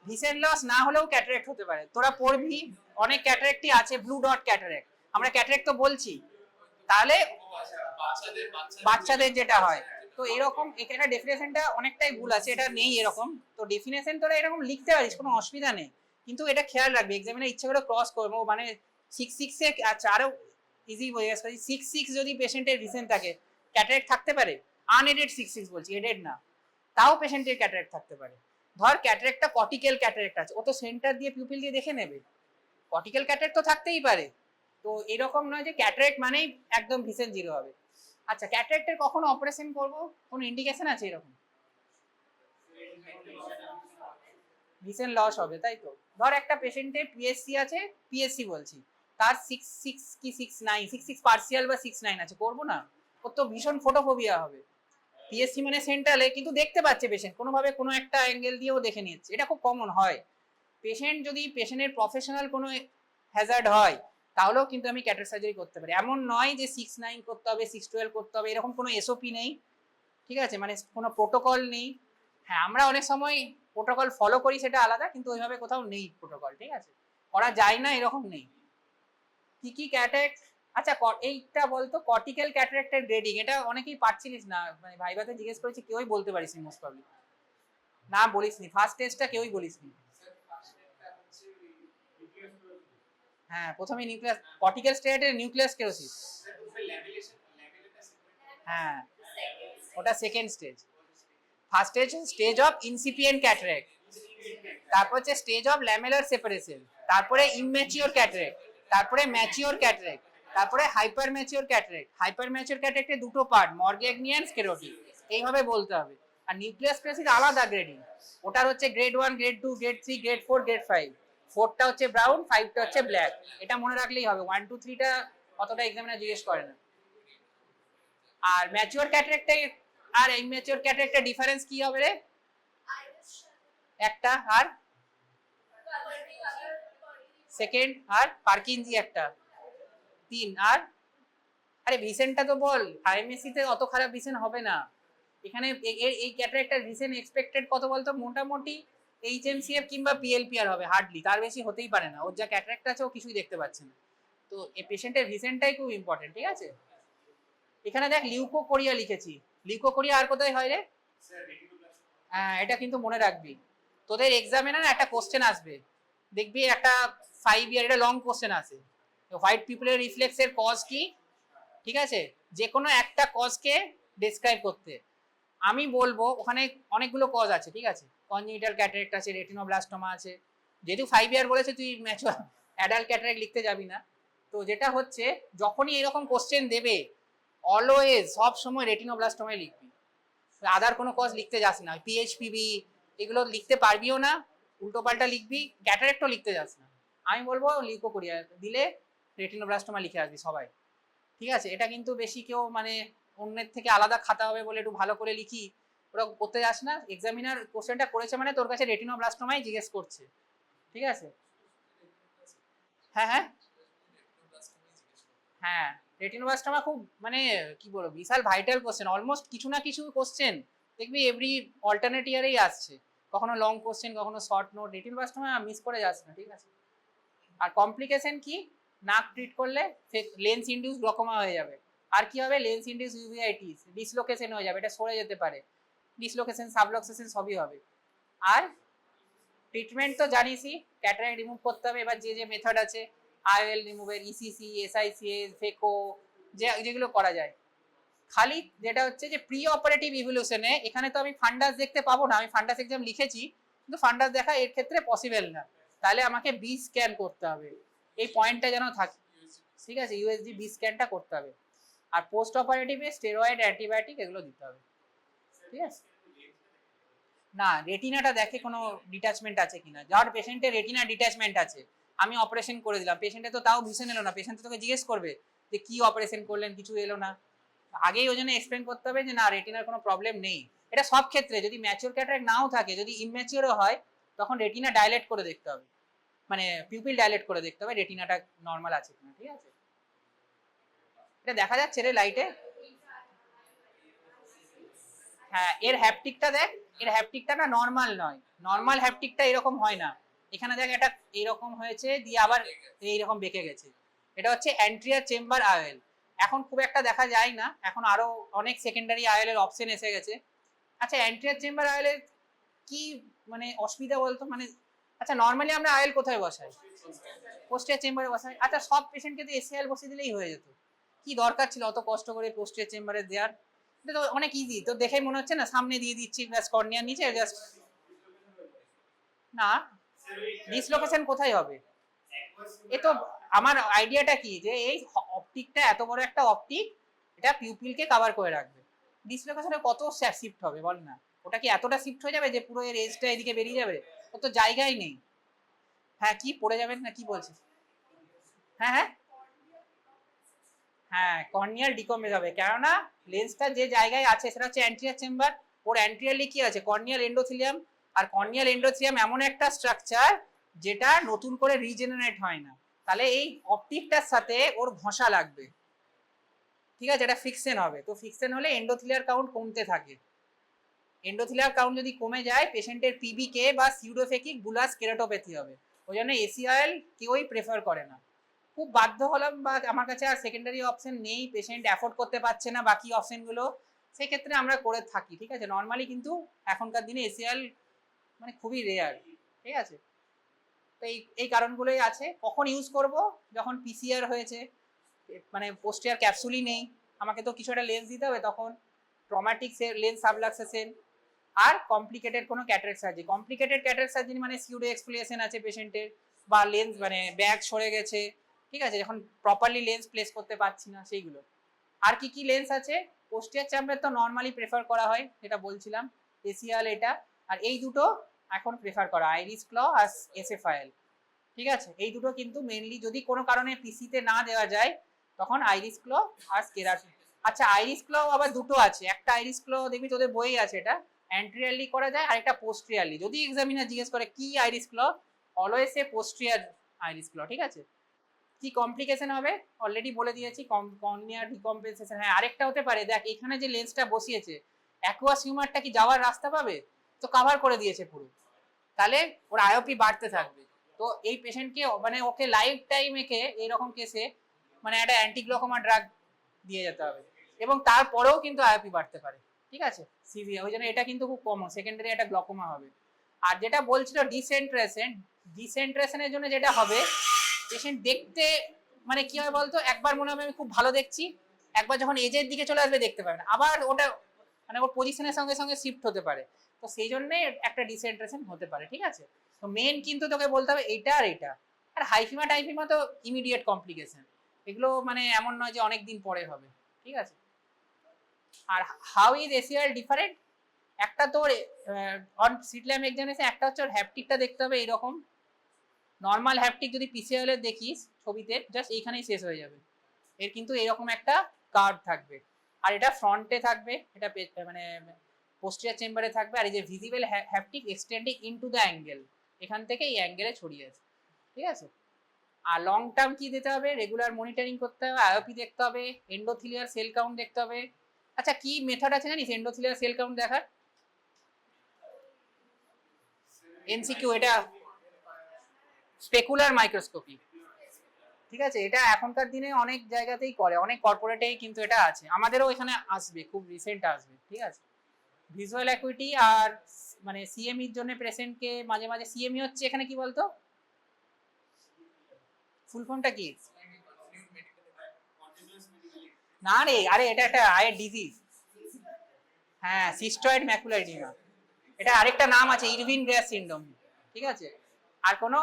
ভিশন লস না হলেও ক্যাটারেক্ট হতে পারে, তোরা পড়বি অনেক ক্যাটারেক্টই আছে, ব্লু ডট ক্যাটারেক্ট, আমরা ক্যাটারেক্ট তো বলছি, তাহলে বাচ্চাদের যেটা হয়, তো এরকম এখানে ডেফিনেশনটা অনেকটাই ভুল আছে, এটা নেই এরকম। তো ডেফিনেশন তোরা এরকম লিখতে পারিস, কোনো অসুবিধা নেই, কিন্তু এটা খেয়াল রাখবি এক্সামিনে ইচ্ছে করে ক্রস করবো, মানে 6-6 আচ্ছা আরো ইজি হয়ে গেছে, 6-6 যদি পেশেন্টের ভিশন থাকে, ক্যাটারেক্ট থাকতে পারে, আনএডেড 6-6 বলছি, এডেড না, তাও পেশেন্টের ক্যাটারেক্ট থাকতে পারে। ধর ক্যাটারেক্টটা কর্টিক্যাল ক্যাটারেক্ট আছে, ও তো সেন্টার দিয়ে পিউপিল দিয়ে দেখে নেবে, কর্টিক্যাল ক্যাটারেক্ট তো থাকতেই পারে। তো এরকম নয় যে ক্যাটারেক্ট মানেই একদম ভিশন জিরো হবে। আচ্ছা, ক্যাটারেক্টের কখন অপারেশন করব, কোনো ইন্ডিকেশন আছে এরকম? ভিশন লস হবে তাই তো? ধর একটা পেশেন্টের পিএসসি আছে, পিএসসি বলছি, তার 6-6 কি 6-9, 6-6 পার্সিয়াল বা 6-9 আছে, করবো না? ওর তো ভীষণ ফোটোফোবিয়া হবে। পিএসসি মানে সেন্ট্রালে, কিন্তু দেখতে পাচ্ছে পেশেন্ট কোনোভাবে, কোনো একটা অ্যাঙ্গেল দিয়েও দেখে নিচ্ছে, এটা খুব কমন হয়। পেশেন্ট যদি পেশেন্টের প্রফেশনাল কোনো হ্যাজার্ড হয় তাহলেও কিন্তু আমি ক্যাটার সার্জারি করতে পারি, এমন নয় যে 6-9 করতে হবে, 6-12 করতে হবে, এরকম কোনো এসওপি নেই, ঠিক আছে? মানে কোনো প্রোটোকল নেই। হ্যাঁ, আমরা অনেক সময় প্রোটোকল ফলো করি, সেটা আলাদা, কিন্তু ওইভাবে কোথাও নেই প্রোটোকল, ঠিক আছে? করা যায় না এরকম নেই। কি কি ক্যাটারেক্ট, আচ্ছা এইটা বলতো কর্টিক্যাল ক্যাটারেক্টের গ্রেডিং, এটা অনেকেই পারছিলিস না, মানে ভাইভাতে জিজ্ঞেস করেছি, কেউই বলতে পারিসনি মোস্ট প্রবলি, না বলিসনি, ফার্স্ট টেস্টটা কেউই বলিসনি। হ্যাঁ, প্রথমে নিউক্লিয়াস, কর্টিক্যাল স্টেটের নিউক্লিয়াস কেরোসিস, হ্যাঁ ওটা second stage. First stage stage of incipient cataract, তারপর হচ্ছে স্টেজ অফ ল্যামেলার সেপারেশন, তারপরে ইমম্যাচিওর ক্যাটারেক্ট, তারপরে ম্যাচিওর ক্যাটারেক্ট, তারপরে hyper mature cataract. Hyper mature ক্যাটারেক্টের দুটো পার্ট, মর্গ্যাগনিয়ান, স্ক্লেরোটিক, এইভাবে বলতে হবে। আর নিউক্লিয়াস ক্রাইসিস আলাদা গ্রেডিং, ওটার হচ্ছে grade 1, grade 2, grade 3, grade 4, grade 5, 4টা হচ্ছে ব্রাউন, 5টা হচ্ছে ব্ল্যাক, এটা মনে রাখলেই হবে। 1 2 3টা অতটা এক্সামিনার জিজ্ঞেস করে না। আর ম্যাচিওর ক্যাটারেক্টে আর ইমম্যাচিওর ক্যাটারেক্টের ডিফারেন্স কি হবে রে? একটা, আর সেকেন্ড, আর পার্কিনজি একটা, 3, আর আরে ভিশনটা তো বল, আইএমএসসি তে অত খারাপ ভিশন হবে না এখানে। এই ক্যাটারেক্টার ভিশন এক্সপেক্টেড কত বলতো? মোটামুটি এইচএমসিএফ কিংবা পিএলপিআর হবে, হার্ডলি, তার বেশি হতেই পারে না, ওর যা ক্যাটারেক্ট আছে ও কিছুই দেখতে পাচ্ছে না। তো এই পেশেন্টের ভিশনটাই খুব ইম্পর্টেন্ট, ঠিক আছে? এখানে দেখ লিউকোকোরিয়া লিখেছি, লিউকোকোরিয়া আর কোথায় হয় রে? হ্যাঁ, এটা কিন্তু মনে রাখবি, তোদের এক্সামে না একটা কোশ্চেন আসবে, দেখবি একটা 5 ইয়ার, এটা লং কোশ্চেন আছে, হোয়াইট পিপলের রিফ্লেক্সের কজ কি, ঠিক আছে, যে কোনো একটা কজকে ডেসক্রাইব করতে। আমি বলবো ওখানে অনেকগুলো কজ আছে, ঠিক আছে, কনজেনিটাল ক্যাটারেক্ট আছে, রেটিনোব্লাস্টোমা আছে, যেহেতু 5 ইয়ার বলেছে তুই ম্যাচুয়ার অ্যাডাল্ট ক্যাটারেক্ট লিখতে যাবি না। তো যেটা হচ্ছে যখনই এরকম কোশ্চেন দেবে অলওয়েজ সব সময় রেটিনোব্লাস্টোমাই লিখবি, আদার কোনো কজ লিখতে যাস না, পিএইচপিভি এগুলো লিখতে পারবিও না, উল্টো পাল্টা লিখবি, ক্যাটারেক্টও লিখতে যাস না। আমি বলবো লিউকোকোরিয়া দিলে রেটিনোব্লাস্টোমা লিখে আসবি সবাই, ঠিক আছে। এটা কিন্তু বেশি কেউ মানে অন্যের থেকে আলাদা খাতা হবে বলে একটু ভালো করে লিখি ওরা করতে যাস না, এক্সামিনার কোশ্চেনটা করেছে মানে তোর কাছে রেটিনোব্লাস্টোমাই জিজ্ঞেস করছে, ঠিক আছে। হ্যাঁ হ্যাঁ হ্যাঁ, রেটিনোব্লাস্টোমা খুব মানে কি বলবো বিশাল ভাইটাল কোশ্চেন, অলমোস্ট কিছু না কিছু কোশ্চেন দেখবি এভরি অল্টারনেট ইয়ারেই আসছে, কখনো লং কোশ্চেন কখনো শর্ট নোট, রেটিনোব্লাস্টোমা মিস করে যাস না, ঠিক আছে। আর কমপ্লিকেশন কি, নাক ট্রিট করলে লেন্স ইন্ডিউস গ্লকোমা হয়ে যাবে, আর কি হবে লেন্স ইন্ডিউস ইউভিআইটিস, ডিসলোকেশন হয়ে যাবে, এটা সরে যেতে পারে, ডিসলোকেশন সাবলক্সেশন সবই হবে। আর ট্রিটমেন্ট তো জানিসই, ক্যাটারাক্ট রিমুভ করতে হবে, এবার যে যে মেথড আছে আইএল রিমুভের, ইসিসি, এসআইসিএস, ফেকো, যেগুলো করা যায়। খালি যেটা হচ্ছে যে প্রি অপারেটিভ ইভলিউশনে এখানে তো আমি ফান্ডাস দেখতে পাবো না, আমি ফান্ডাস এক্সাম লিখেছি কিন্তু ফান্ডাস দেখা এর ক্ষেত্রে পসিবল না, তাহলে আমাকে বি স্ক্যান করতে হবে, এই পয়েন্টটা যেন থাকে, ঠিক আছে, ইউএসজি বি স্ক্যানটা করতে হবে। আর পোস্ট অপারেটিভে স্টেরয়েড, অ্যান্টিবায়োটিক এগুলো দিতে হবে, ঠিক আছে। না, রেটিনাটা দেখে কোনো ডিটাচমেন্ট আছে কিনা, যার পেশেন্টের রেটিনা ডিটাচমেন্ট আছে আমি অপারেশন করে দিলাম, পেশেন্টে তো তাও ভিশন এলো না, পেশেন্ট তোকে জিজ্ঞেস করবে যে কি অপারেশন করলেন, কিছু এলো না, আগেই ওই জন্য এক্সপ্লেন করতে হবে যে না রেটিনার কোনো প্রবলেম নেই। এটা সব ক্ষেত্রে, যদি ম্যাচিওর ক্যাটারাক্ট নাও থাকে, যদি ইমম্যাচিওরও হয় তখন রেটিনা ডাইলেট করে দেখতে হবে, মানে পিউপিল ডাইলেট করে দেখতে হবে রেটিনাটা নর্মাল আছে কিনা, ঠিক আছে। এটা দেখা যাচ্ছে রে লাইটে, হ্যাঁ এর হ্যাপটিকটা দেখ, এর হ্যাপটিকটা না নর্মাল নয়, নর্মাল হ্যাপটিকটা এরকম হয় না, এখানে দেখ এটা এইরকম হয়েছে দিয়ে আবার এইরকম বেঁকে গেছে, এটা হচ্ছে অ্যান্ট্রিয়ার চেম্বার আইএল, এখন খুব একটা দেখা যায় না, এখন আরো অনেক সেকেন্ডারি আইএল এর অপশন এসে গেছে। আচ্ছা অ্যান্ট্রিয়ার চেম্বার আইএল এর কি মানে অসুবিধা বলতো, মানে আচ্ছা নর্মালি আমরা আইএল কোথায় বসাই, পোস্টিয়ার চেম্বারে বসাই, আচ্ছা সব পেশেন্টকে তো এসিআইএল বসিয়ে দিলেই হয়ে যেত, কি দরকার ছিল অত কষ্ট করে পোস্টিয়ার চেম্বারে দেওয়ার, এটা তো অনেক ইজি, তো দেখে মনে হচ্ছে না সামনে দিয়ে দিচ্ছি ব্যাস কর্নিয়ার নিচে জাস্ট, না ডিসলোকেশন কোথায় হবে, এ তো আমার আইডিয়াটা কি যে এই অপটিকটা এত বড় একটা অপটিক, এটা পিউপিলকে কভার করে রাখবে, ডিসলোকেশনে কত শিফট হবে বল না, ওটা কি এতটা শিফট হয়ে যাবে যে পুরো এর এজটা এদিকে বেরিয়ে যাবে, ও তো জায়গাই নেই। হ্যাঁ কি পড়ে যাবেন না কি বলছিস, হ্যাঁ হ্যাঁ হ্যাঁ কর্নিয়াল ডিকম্পোজ হবে, কেননা লেন্সটা যে জায়গায় আছে সেটা হচ্ছে অ্যান্টিরিয়র চেম্বার, ওর অ্যান্টিরিয়রলি কি আছে কর্নিয়াল এন্ডোথিলিয়াম, আর কর্নিয়াল এন্ডোথিলিয়াম এমন একটা স্ট্রাকচার যেটা নতুন করে রিজেনারেট হয় না, তাহলে এই অপটিকটার সাথে ওর ঘষা লাগবে, ঠিক আছে, এটা ফিক্সেন হবে, তো ফিক্সেন হলে এন্ডোথিলিয়ার কাউন্ট কমতে থাকে, এন্ডোথিলিয়ার কাউন্ট যদি কমে যায় পেশেন্টের পিবিকে বা সিউডোফেকিক বুলাস কেরাটোপ্যাথি হবে, ওই জন্য এসিআইএল কেউই প্রেফার করে না, খুব বাধ্য হলাম বা আমার কাছে আর সেকেন্ডারি অপশন নেই, পেশেন্ট অ্যাফোর্ড করতে পারছে না বাকি অপশনগুলো, সেক্ষেত্রে আমরা করে থাকি, ঠিক আছে, নর্মালি কিন্তু এখনকার দিনে এসিআইএল মানে খুবই রেয়ার, ঠিক আছে। তো এই কারণগুলোই আছে, কখন ইউজ করব, যখন পিসিআর হয়েছে, মানে পোস্টিয়ার ক্যাপসুলই নেই, আমাকে তো কিছু একটা লেন্স দিতে হবে, তখন ট্রমাটিক লেন্স সাবলাক্সেশন, আর কমপ্লিকেটেড কোনো cataract surgery, complicated cataract surgery মানে সিউডো এক্সফোলিয়েশন আছে পেশেন্টের, বা লেন্স মানে ব্যাগ সরে গেছে, ঠিক আছে, যখন প্রপারলি লেন্স প্লেস করতে পারছি না সেইগুলো। আর কি কি লেন্স আছে, পোস্টিয়ার চ্যাম্বার তো নর্মালি প্রেফার করা হয় যেটা বলছিলাম, এসিআল এটা, আর এই দুটো এখন প্রেফার করা আইরিস ক্ল আর এসএফআইএল, ঠিক আছে, এই দুটো কিন্তু মেনলি যদি কোনো কারণে পিসিতে না দেওয়া যায় তখন আইরিস ক্ল আর স্কেরার। আচ্ছা আইরিস ক্ল আবার দুটো আছে, একটা আইরিস ক্ল দেখবি তোদের বইয়ে আছে, এটা অ্যান্ট্রিয়ারলি করা যায় আর একটা পোস্ট্রিয়ারলি, যদি এক্সামিনার জিজ্ঞেস করে কি আইরিস ক্ল, অলওয়েজ এ পোস্ট্রিয়ার আইরিস ক্ল, ঠিক আছে। কি কমপ্লিকেশন হবে অলরেডি বলে দিয়েছি, কর্নিয়ার ডিকম্পেনসেশন, হ্যাঁ আরেকটা হতে পারে, দেখ এখানে যে লেন্সটা বসিয়েছে অ্যাকুয়াস হিউমারটা কি যাওয়ার রাস্তা পাবে, তো কভার করে দিয়েছে পুরো, তাহলে ওর আইওপি বাড়তে থাকবে, তো এই পেশেন্টকে মানে ওকে লাইফ টাইম একে এইরকম কেসে মানে একটা অ্যান্টি গ্লোকোমা ড্রাগ দিয়ে যেতে হবে, এবং তারপরেও কিন্তু আইওপি বাড়তে পারে, ঠিক আছে, সিভিয়ার। ওই জন্য এটা কিন্তু খুব কমন, সেকেন্ডারি একটা গ্লকোমা হবে। আর যেটা বলছিল ডিসেন্ট্রেশনের জন্য যেটা হবে, পেশেন্ট দেখতে মানে কি হয় বলতো, একবার মনে হবে আমি খুব ভালো দেখছি, একবার যখন এজের দিকে চলে আসবে দেখতে পাবে না, আবার ওটা মানে ওর পজিশনের সঙ্গে সঙ্গে শিফট হতে পারে। তো সেই জন্যই একটা ডিসেন্ট্রেশন হতে পারে, ঠিক আছে। তো মেন কিন্তু তোকে বলতে হবে এইটা আর এইটা। আর হাইফিমা টাইফিমা তো ইমিডিয়েট কমপ্লিকেশন, এগুলো মানে এমন নয় যে অনেক দিন পরে হবে, ঠিক আছে। আর হাউ ইজ এসিআর ডিফারেন্ট, একটা তোর অন সিটল্যাম এক্সামিনেশন একটা হচ্ছে ওর হ্যাপটিকটা দেখতে হবে এইরকম, নর্মাল হ্যাপটিক যদি পিসিএল এর দেখিস ছবিতে জাস্ট এইখানেই শেষ হয়ে যাবে, এর কিন্তু এরকম একটা কার্ভ থাকবে, আর এটা ফ্রন্টে থাকবে, এটা মানে পোস্টিরিয়র চেম্বারে থাকবে, আর এই যে visible haptic extending into the angle, এখান থেকে এই অ্যাঙ্গেলে ছড়িয়ে আছে, ঠিক আছে। আর লং টার্ম কি দিতে হবে, রেগুলার মনিটরিং করতে হবে, আইওপি দেখতে হবে, এন্ডোথিলিয়ার সেল কাউন্ট দেখতে হবে। আচ্ছা কি মেথড আছে জানিস এন্ডোথিলিয়ার সেল কাউন্ট দেখার? এমসিকিউ, এটা স্পেকুলার মাইক্রোস্কোপি, ঠিক আছে। এটা এখনকার দিনে অনেক জায়গাতেই করে, অনেক কর্পোরেটেই কিন্তু এটা আছে, আমাদেরও এখানে আসবে, খুব রিসেন্ট আসবে, ঠিক আছে। ভিজুয়াল অ্যাকুইটি আর মানে সিএমইর জন্য পেশেন্টকে মাঝে মাঝে, সিএমই হচ্ছে এখানে কি বলতো, ফুল ফর্মটা কি? না রে, আরে এটা একটা আয়ের ডিজিজ, হ্যাঁ সিস্টয়েড ম্যাকুলার এডিমা, এটা আরেকটা নাম আছে ইরভিন গ্রেস সিনড্রোম, ঠিক আছে। আর কোনো,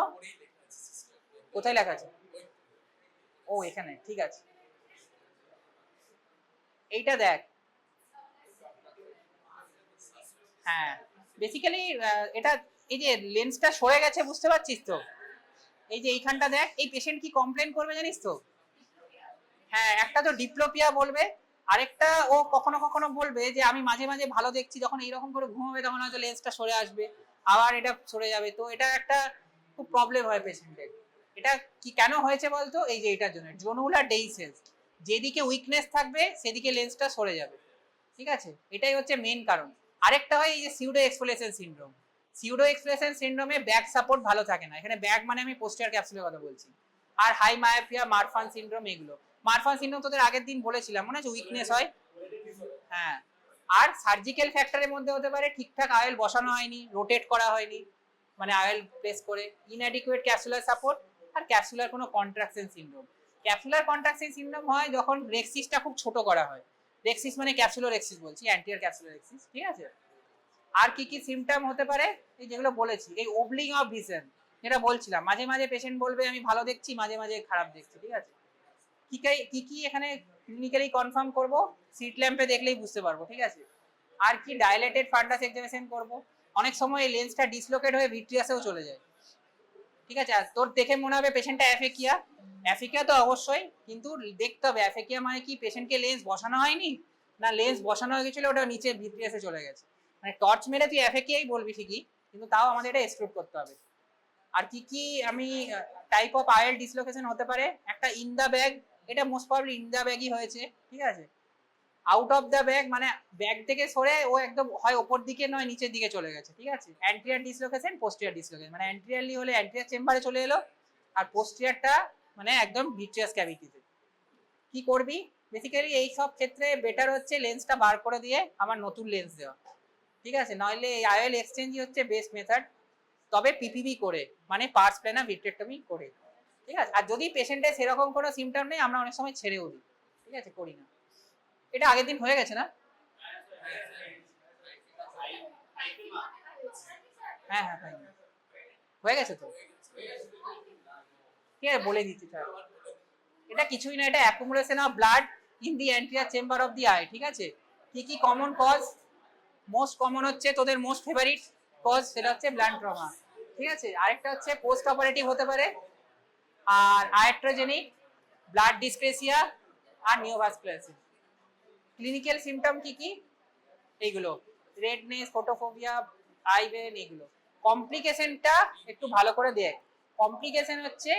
কোথায় লেখা আছে? ও এখানে, ঠিক আছে। এইটা দেখ, হ্যাঁ বেসিক্যালি এটা এই যে লেন্সটা সরে গেছে বুঝতে পারছিস তো, এই যে এইখানটা দেখ, এই পেশেন্ট কি কমপ্লেন করবে জানিস তো? হ্যাঁ একটা তো ডিপ্লোপিয়া বলবে, আরেকটা ও কখনো কখনো বলবে যে আমি মাঝে মাঝে ভালো দেখছি, যখন এইরকম করে ঘুমাবে তখন হয়তো লেন্সটা সরে আসবে, আবার এটা সরে যাবে, তো এটা একটা খুব প্রবলেম হয় পেশেন্টের। এটা কি কেন হয়েছে বলতো, এই যে এটার জন্য জোনুলার ডেইসেস, যেদিকে উইকনেস থাকবে সেদিকে লেন্সটা সরে যাবে, ঠিক আছে, এটাই হচ্ছে মেন কারণ। আরেকটা হয় এই যে pseudo exfoliation syndrome, pseudo exfoliation সিনড্রোমে ব্যাক সাপোর্ট ভালো থাকে না, এখানে ব্যাক মানে আমি পোস্টিয়ার ক্যাপসুলের কথা বলছি। আর হাই মায়োপিয়া, মারফান সিনড্রোম, এগুলো মারফান সিনড্রোম তোদের আগের দিন বলেছিলাম মনে আছে, উইকনেস হয়, হ্যাঁ। আর সার্জিক্যাল ফ্যাক্টরের মধ্যে হতে পারে ঠিকঠাক আয়েল বসানো হয়নি, রোটেট করা হয়নি, মানে আয়েল প্লেস করে, ইনঅ্যাডিকুয়েট ক্যাপসুলার সাপোর্ট, আর ক্যাপসুলার কোনো contraction syndrome. Capsular contraction syndrome হয় যখন রেক্সিসটা খুব ছোট করা হয়, রেক্সিস মানে ক্যাপসুলার রেক্সিস বলছি, অ্যান্টিয়ার ক্যাপসুলার রেক্সিস, ঠিক আছে। আর কি কি সিমটম হতে পারে, এই যেগুলো বলেছি, এই ওবলিং অফ ভিশন যেটা বলছিলাম, মাঝে মাঝে পেশেন্ট বলবে আমি ভালো দেখছি, মাঝে মাঝে খারাপ দেখছি, ঠিক আছে। কি কি এখানে ক্লিনিক্যালি কনফার্ম করব, সিট ল্যাম্পে দেখলেই বুঝতে পারবো, ঠিক আছে। আর কি ডাইলেটেড ফান্ডাস এক্সামিনেশন করব, অনেক সময় এই লেন্সটা ডিসলোকেট হয়ে ভিট্রিয়াসেও চলে যায়, ঠিক আছে। আর তোর দেখে মনে হবে পেশেন্টটা অ্যাফেকিয়া, অ্যাফেকিয়া তো অবশ্যই, কিন্তু দেখতে হবে অ্যাফেকিয়া মানে কি পেশেন্টকে লেন্স বসানো হয়নি, না লেন্স বসানো হয়ে গেছিল ওটা নিচে ভিট্রিয়াসে চলে গেছে, মানে টর্চ মেরে তুই অ্যাফেকিয়াই বলবি ঠিকই, কিন্তু তাও আমাদের এটা এক্সক্লুড করতে হবে। আর কি কি আমি টাইপ অফ আইএল ডিসলোকেশন হতে পারে, একটা ইন দা ব্যাগ, এটা মোস্ট প্রবাবলি ইন দা ব্যাগই হয়েছে, ঠিক আছে। আউট অফ দ্য ব্যাগ মানে ব্যাগ থেকে সরে ও একদম হয় ওপর দিকে নয় নিচের দিকে চলে গেছে, ঠিক আছে। অ্যান্টিরিয়ার ডিসলোকেশন, পোস্টিরিয়ার ডিসলোকেশন, মানে অ্যান্টিরিয়ারলি হলে অ্যান্টিরিয়ার চেম্বারে চলে এলো, আর পোস্টিরিয়ারটা মানে একদম ভিট্রিয়াস ক্যাভিটিতে। কি করবি, বেসিক্যালি এই সব ক্ষেত্রে বেটার হচ্ছে লেন্সটা বার করে দিয়ে আমার নতুন লেন্স দেওয়া, ঠিক আছে, নইলে এই আইএল এক্সচেঞ্জই হচ্ছে বেস্ট মেথড, তবে পিপিবি করে মানে পার্স প্ল্যানার ভিট্রেক্টমি করে, ঠিক আছে। আর যদি পেশেন্টের সেরকম কোনো সিমটম নেই আমরা অনেক সময় ছেড়েও দিই, ঠিক আছে, করি না। এটা আগের দিন হয়ে গেছে না? হ্যাঁ হ্যাঁ হয়ে গেছে তো, ঠিক আছে বলে দিচ্ছি স্যার। এটা কিছুই না, এটা accumulation of blood in the anterior chamber of the I, ঠিক আছে। কি কি কমন কজ, মোস্ট কমন হচ্ছে তোদের মোস্ট ফেভারিট কজ, সেটা হচ্ছে ব্লাড ট্রমা, ঠিক আছে। আরেকটা হচ্ছে পোস্ট অপারেটিভ হতে পারে, আর আয়াট্রোজেনিক, ব্লাড ডিসক্রেসিয়া, আর নিওভাসকুলারিটিস। ক্লিনিক্যাল সিমটম কি কি, এইগুলো রেডনেস, ফোটোফোবিয়া, আই বেন, এগুলো। কমপ্লিকেশনটা একটু ভালো করে দেখ, কমপ্লিকেশন হচ্ছে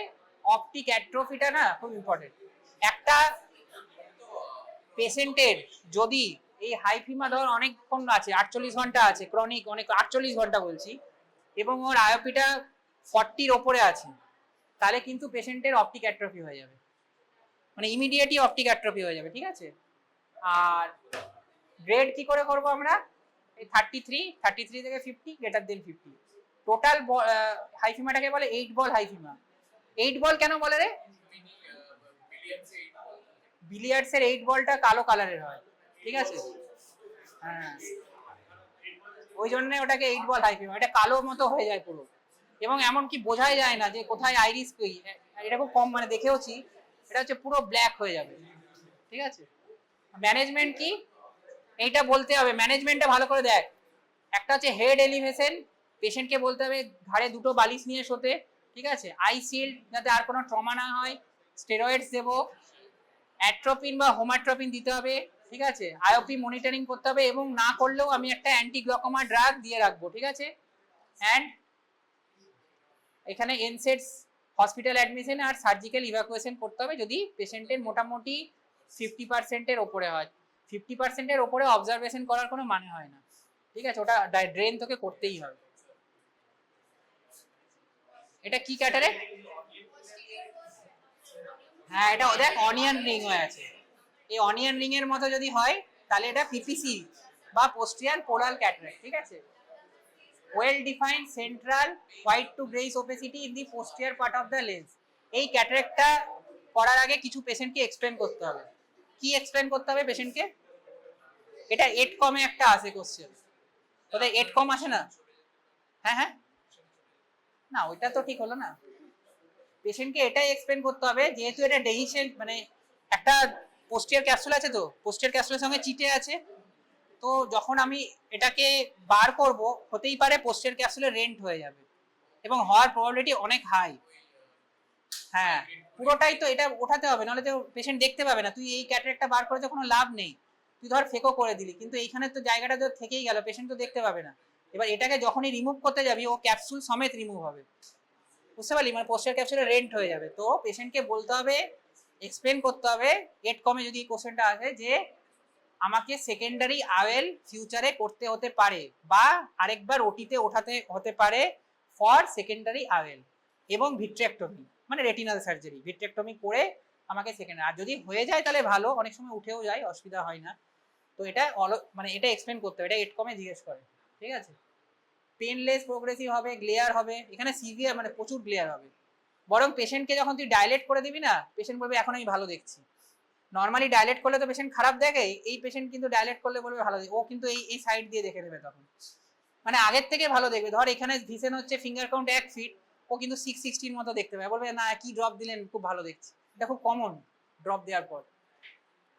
অপটিক অ্যাট্রোফিটা না খুব ইম্পর্টেন্ট। একটা পেশেন্টের যদি এই হাইফিমা ধর অনেকক্ষণ আছে, 48 ঘন্টা আছে, ক্রনিক অনেক 48 ঘন্টা বলছি, এবং ওর আইওপিটা 40-র ওপরে আছে, তাহলে কিন্তু পেশেন্টের অপটিক অ্যাট্রফি হয়ে যাবে, মানে ইমিডিয়েটলি অপটিক অ্যাট্রফি হয়ে যাবে, ঠিক আছে। আর গ্রেড কি করে করব আমরা, এই 33 থেকে 50 গ্রেটার দেন 50। টোটাল হাইফিমাটাকে বলে 8 বল হাইফিমা। 8 বল কেন বলে রে? বিলিয়ার্ডসের 8 বলটা কালো কালারের হয়, ঠিক আছে? হ্যাঁ, ওই জন্য ওটাকে 8 বল হাইফিমা। এটা কালো মতো হয়ে যায় পুরো, এবং এমনকি বোঝাই যায় না যে কোথায় আইরিস। এটা খুব কম মানে দেখেওছি, এটা হচ্ছে পুরো ব্ল্যাক হয়ে যাবে, ঠিক আছে? ম্যানেজমেন্ট কি এইটা বলতে হবে, ম্যানেজমেন্টটা ভালো করে দেখ। একটা হচ্ছে হেড এলিভেশন, পেশেন্টকে বলতে হবে ঘাড়ে দুটো বালিশ নিয়ে শোতে, ঠিক আছে? আই শিল্ড, যাতে আর কোনো ট্রমা না হয়। স্টেরয়েডস দেবো, অ্যাট্রোপিন বা হোমাট্রোপিন দিতে হবে, ঠিক আছে? আইওপি মনিটরিং করতে হবে, এবং না করলেও আমি একটা অ্যান্টি গ্লকোমা ড্রাগ দিয়ে রাখবো, ঠিক আছে? অ্যান্ড এখানে এনসেটস হসপিটাল অ্যাডমিশন আর সার্জিক্যাল ইভাকুয়েশন করতে হবে যদি পেশেন্টের মোটামুটি 50%-এর ওপরে হয়। 50%-এর ওপরে অবজারভেশন করার কোনো মানে হয় না, ঠিক আছে? ওটা ড্রেন তোকে করতেই হবে। এটা কি ক্যাটারেক্ট? হ্যাঁ, এটা দেখ অনিয়ন রিং হয়ে আছে। এই অনিয়ন রিং এর মতো যদি হয় তাহলে এটা পিপিসি বা পোস্টিয়ার পোরাল ক্যাটারেক্ট, ঠিক আছে? Well defined central white to greyish opacity in the posterior part of the lens. এই ক্যাটারেক্টটা করার আগে কিছু পেশেন্টকে এক্সপ্লেন করতে হবে। কি এক্সপ্লেন করতে হবে পেশেন্টকে? এটা 8 কমে একটা আসে কোশ্চেন, তোদের 8 কম আসে না? হ্যাঁ হ্যাঁ, না ওইটা তো ঠিক হলো না। পেশেন্টকে এটাই এক্সপ্লেন করতে হবে, যেহেতু এটা ডেহিশন মানে একটা পোস্টিয়ার ক্যাপসুল আছে, তো পোস্টিয়ার ক্যাপসুলের সঙ্গে চিটে আছে, তো যখন আমি এটাকে বার করব হতেই পারে পোস্টিয়ার ক্যাপসুলে রেন্ট হয়ে যাবে, এবং হওয়ার প্রবাবিলিটি অনেক হাই। হ্যাঁ, পুরোটাই তো এটা ওঠাতে হবে, নাহলে তো পেশেন্ট দেখতে পাবে না। তুই এই ক্যাটারেক্টটা বার করে তো কোনো লাভ নেই। তুই ধর ফেকও করে দিলি, কিন্তু এইখানে তো জায়গাটা তো থেকেই গেল, পেশেন্ট তো দেখতে পাবে না। এবার এটাকে যখনই রিমুভ করতে যাবি ও ক্যাপসুল সমেত রিমুভ হবে, বুঝতে পারলি? মানে পোস্টার ক্যাপসুলে রেন্ট হয়ে যাবে। তো পেশেন্টকে বলতে হবে, এক্সপ্লেন করতে হবে, এট কমে যদি এই কোশ্চেনটা আসে, যে আমাকে সেকেন্ডারি আওয়েল ফিউচারে করতে হতে পারে, বা আরেকবার ওটিতে ওঠাতে হতে পারে ফর সেকেন্ডারি আওয়েল, এবং ভিট্রেক্টমি মানে রেটিনাল সার্জারি, ভিট্রেক্টমি করে আমাকে সেকেন্ড। আর যদি হয়ে যায় তাহলে ভালো, অনেক সময় উঠেও যায়, অসুবিধা হয় না। তো এটা মানে এটা এক্সপ্লেন করতে হবে, এটা এট কমে জিজ্ঞেস করে, ঠিক আছে? পেনলেস প্রোগ্রেসিভ হবে, গ্লেয়ার হবে, এখানে সিভিয়ার মানে প্রচুর গ্লেয়ার হবে। বরং পেশেন্টকে যখন তুই ডাইলেট করে দিবি না, পেশেন্ট বলবে এখন আমি ভালো দেখছি। নর্মালি ডাইলেট করলে তো পেশেন্ট খারাপ দেখে, এই পেশেন্ট কিন্তু ডাইলেট করলে বলবে ভালো দেখে, ও কিন্তু এই এই সাইড দিয়ে দেখে নেবে তখন, মানে আগের থেকে ভালো দেখবে। ধর এখানে ভিসেন হচ্ছে ফিঙ্গার কাউন্ট 1 ফিট, ও কিন্তু 660 মতো দেখতে পাবে, বলবে না কি ড্রপ দিলেন, খুব ভালো দেখছি। এটা খুব কমন ড্রপ দেওয়ার পর।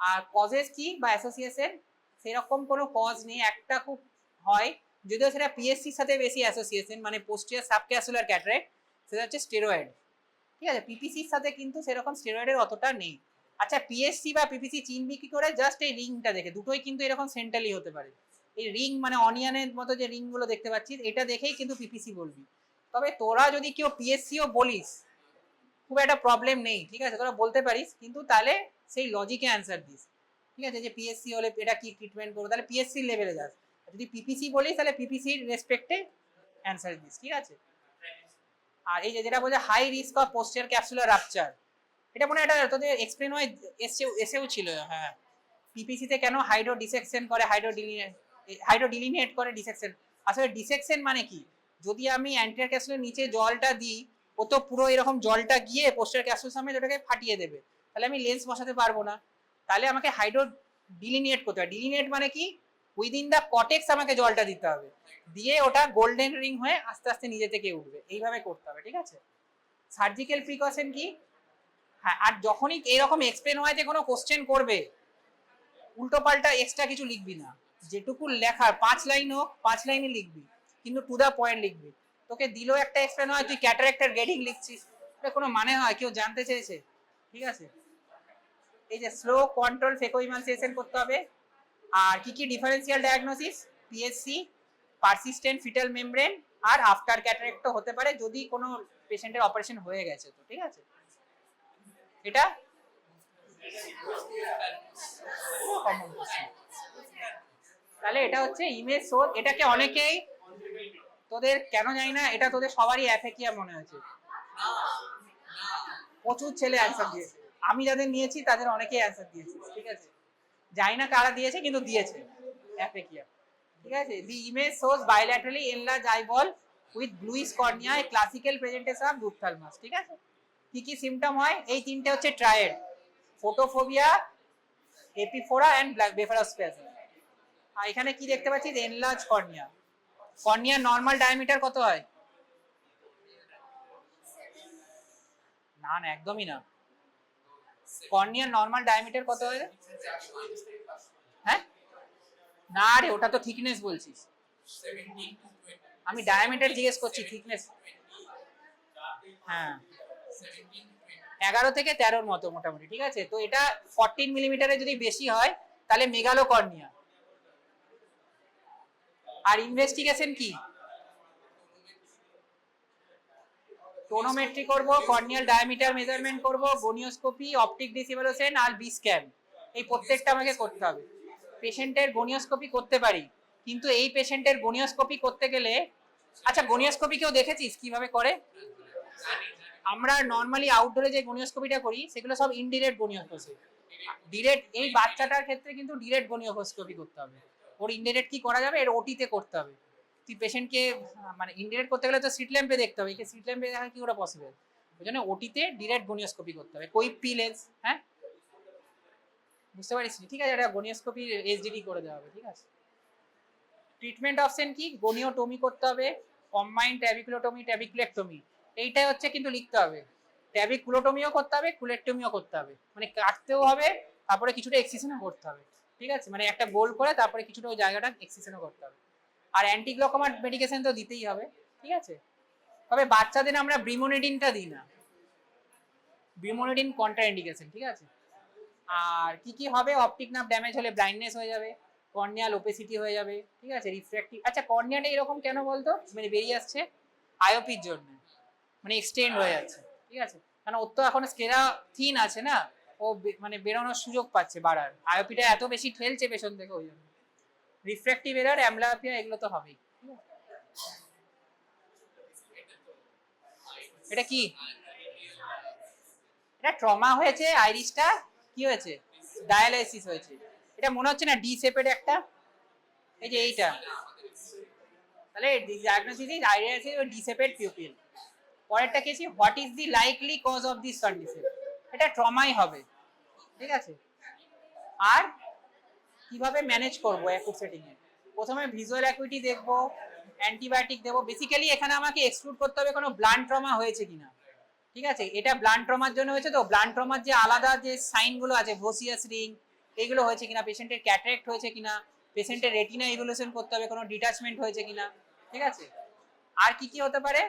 আর কজেস কি বা অ্যাসোসিয়েশন, সেরকম কোনো কজ নেই। একটা খুব হয়, যদিও সেটা পিএসসির সাথে বেশি অ্যাসোসিয়েশন, মানে পোস্টিয়ার সাবক্যাসুলার ক্যাটারেক্ট, সেটা হচ্ছে স্টেরয়েড, ঠিক আছে? পিপিসির সাথে কিন্তু সেরকম স্টেরয়েডের অতটা নেই। আচ্ছা, পিএসসি বা পিপিসি চিনবি কি করে? জাস্ট এই রিংটা দেখে, দুটোই কিন্তু এরকম সেন্ট্রালি হতে পারে। এই রিং মানে অনিয়নের মতো যে রিংগুলো দেখতে পাচ্ছিস, এটা দেখেই কিন্তু পিপিসি বলবি। তবে তোরা যদি কেউ পিএসসিও বলিস, খুব একটা প্রবলেম নেই, ঠিক আছে? তোরা বলতে পারিস, কিন্তু তাহলে সেই লজিকে অ্যান্সার দিস, ঠিক আছে? যে পিএসসি হলে এটা কি ট্রিটমেন্ট করবো, তাহলে পিএসসি লেভেলে যাস। যদি পিপিসি বলিস তাহলে পিপিসির রেসপেক্টে অ্যান্সার দিস, ঠিক আছে? আর এই যে যেটা বলছে high risk of posterior capsular rupture, এটা মনে হয় এটা তোদের এক্সপ্লেন হয়, এসেও ছিল। হ্যাঁ, পিপিসিতে কেন হাইড্রো ডিসেকশন করে, হাইড্রো ডিলিনিয়েট করে ডিসেকশন। আসলে ডিসেকশন মানে কি, যদি আমি অ্যান্টিয়ার ক্যাপসুলের নিচে জলটা দিই, ও তো পুরো এরকম জলটা গিয়ে পোস্টার ক্যাপসুল সামনে ওটাকে ফাটিয়ে দেবে, তাহলে আমি লেন্স বসাতে পারবো না। তাহলে আমাকে হাইড্রো ডিলিনিয়েট করতে হবে। ডিলিনিয়েট মানে কি, উইদিন দ্য কটেক্স আমাকে জলটা দিতে হবে, দিয়ে ওটা গোল্ডেন রিং হয়ে আস্তে আস্তে নিজে থেকে উঠবে, এইভাবে করতে হবে, ঠিক আছে? সার্জিক্যাল প্রিকশন কি? হ্যাঁ, আর যখনই এরকম এক্সপ্লেন হয় যে কোনো কোশ্চেন করবে, উল্টো পাল্টা এক্সট্রা কিছু লিখবি না। যেটুকু লেখার 5 লাইন হোক, 5 লাইনই লিখবি, কিন্তু টু দা পয়েন্ট লিখবি। তোকে দিলো একটা এক্সপ্লেন হয়, তুই ক্যাটারেক্টের গ্রেডিং লিখছিস, এটা কোনো মানে হয়? কেউ জানতে চেয়েছে? ঠিক আছে? এই যে স্লো কন্ট্রোল ফেকোইমালসিয়েশন করতে হবে। আর কি কি differential diagnosis, PSC, persistent fetal membrane, আর আফটার ক্যাটারেক্টও হতে পারে যদি কোনো পেশেন্টের অপারেশন হয়ে গেছে, তো ঠিক আছে? এটা তাহলে এটা হচ্ছে ইমেজ সোর্স। এটাকে অনেকেই, তোদের কেন জানি না, এটা তোদের সবারই অ্যাফেকিয়া মনে হয়েছে। প্রচুর ছেলে অ্যান্সার দিয়েছে, আমি যাদের নিয়েছি তাদের অনেকেই অ্যান্সার দিয়েছে, ঠিক আছে? জানি না কারা দিয়েছে কিন্তু দিয়েছে অ্যাপেকিয়া, ঠিক আছে। The image shows bilaterally enlarge eyeball with bluish cornea, a classical presentation of buphthalmos, ঠিক আছে। কি কি সিমটম হয়, এই তিনটে হচ্ছে triad: photophobia, epiphora and blepharospasm. আর এখানে কি দেখতে পাচ্ছি, এনলার্জ কর্নিয়া। কর্নিয়ার নর্মাল ডায়ামিটার কত হয়? না না, একদমই না। কর্নিয়ার নর্মাল ডায়ামিটার কত হয়? হ্যাঁ না রে, ওটা তো থিকনেস বলছিস, আমি ডায়ামিটার জিজ্ঞেস করছি, থিকনেস। হ্যাঁ 11 থেকে 13 মতো মোটামুটি, ঠিক আছে। তো এটা 14 মিলিমিটারের যদি বেশি হয় তাহলে মেগালো কর্নিয়া। আর ইনভেস্টিগেশন কি? টোনোমেট্রি করব, কর্নিয়াল ডায়ামিটার মেজারমেন্ট করব, গনিওস্কোপি, অপটিক ডিসিভালুশন আর বি স্ক্যান, এই প্রত্যেকটা আমাকে করতে হবে। পেশেন্টের গনিওস্কোপি করতে পারি, কিন্তু এই পেশেন্টের গনিওস্কোপি করতে গেলে, আচ্ছা গনিওস্কোপি কেউ দেখেছিস কিভাবে করে? আমরা নর্মালি আউটডোরে যে গনিওস্কোপিটা করি সেগুলো সব ইনডিরেক্ট গনিওস্কোপি। ডিরেক্ট এই বাচ্চাটার ক্ষেত্রে কিন্তু ডিরেক্ট গনিওস্কোপি করতে হবে। ওর ইনডিরেক্ট কি করা যাবে, এর ওটিতে করতে হবে। তুই পেশেন্টকে মানে ইনডিরেক্ট করতে গেলে তো সিট ল্যাম্পে দেখতে হবে, একে সিট ল্যাম্পে দেখা কি করে পসিবল? ওই জন্য ওটিতে ডিরেক্ট গনিওস্কোপি করতে হবে। কই পি লেন্স, হ্যাঁ বুঝতে পারিস, ঠিক আছে। এটা গনিওস্কোপি এইচডিডি করে দেওয়া হবে, ঠিক আছে। ট্রিটমেন্ট অপশন কি? গনিওটমি করতে হবে, কম্বাইন্ড ট্যাবিকুলোটমি, ট্যাবিকুলেক্টমি, এইটাই হচ্ছে কিন্তু লিখতে হবে। ট্যাবিকুলোটমিও করতে হবে, কুলেক্টমিও করতে হবে, মানে কাটতেও হবে, তারপরে কিছুটা এক্সিশনও করতে হবে, ঠিক আছে। মানে একটা গোল করে তারপরে কিছুটা ওই জায়গাটা এক্সিশনও করতে হবে। আর অ্যান্টিগ্লোকোমা মেডিকেশন তো দিতেই হবে, ঠিক আছে। তবে বাচ্চাদের আমরা ব্রিমোনিডিনটা দিই না, ব্রিমোনিডিন কন্ট্রাইন্ডিকেশন, ঠিক আছে। আর কি কি হবে, অপটিক নার্ভ ড্যামেজ হলে ব্লাইন্ডনেস হয়ে যাবে, কর্নিয়াল ওপেসিটি হয়ে যাবে, ঠিক আছে, রিফ্র্যাক্টিভ। আচ্ছা কর্নিয়াটা এরকম কেন বলতো, মানে বেরিয়ে আসছে আয়োপির জন্য, মানে এক্সটেন্ড হয়ে যাচ্ছে, ঠিক আছে। কারণ ওর তো এখন স্কেরা থিন আছে না, ও মানে বেরোনোর সুযোগ পাচ্ছে বাড়ার, আয়োপিটা এত বেশি ঠেলছে পেছন থেকে, ওই জন্য রিফ্র্যাক্টিভ এরার, অ্যামব্লায়োপিয়া, এগুলো তো হবেই। এটা কি? এটা ট্রমা হয়েছে, আইরিসটা কি হয়েছে, ডায়ালাইসিস হয়েছে। এটা মনে হচ্ছে না ডি শেপের একটা, এই যে এইটা, তাহলে diagnosis is iris D shaped pupil. পরেরটা কি আছে, what is the likely cause of this condition, এটা ট্রমাই হবে, ঠিক আছে। আর কিভাবে ম্যানেজ করব অ্যাকুট সেটিং এ, প্রথমে ভিজুয়াল অ্যাকুইটি দেখব, অ্যান্টিবায়োটিক দেবো। বেসিক্যালি এখানে আমাকে এক্সক্লুড করতে হবে কোনো ব্লান্ট ট্রমা হয়েছে কিনা, ঠিক আছে। এটা ব্লান্ট ট্রমার জন্য হয়েছে, তো ব্লান্ট ট্রমার যে আলাদা যে সাইনগুলো আছে, ভোসিয়াস রিং, এইগুলো হয়েছে কিনা, পেশেন্টের ক্যাটারেক্ট হয়েছে কিনা, পেশেন্টের রেটিনা ইভলিউশন করতে হবে, কোনো ডিটাচমেন্ট হয়েছে কিনা, ঠিক আছে। আর কি কি হতে পারে,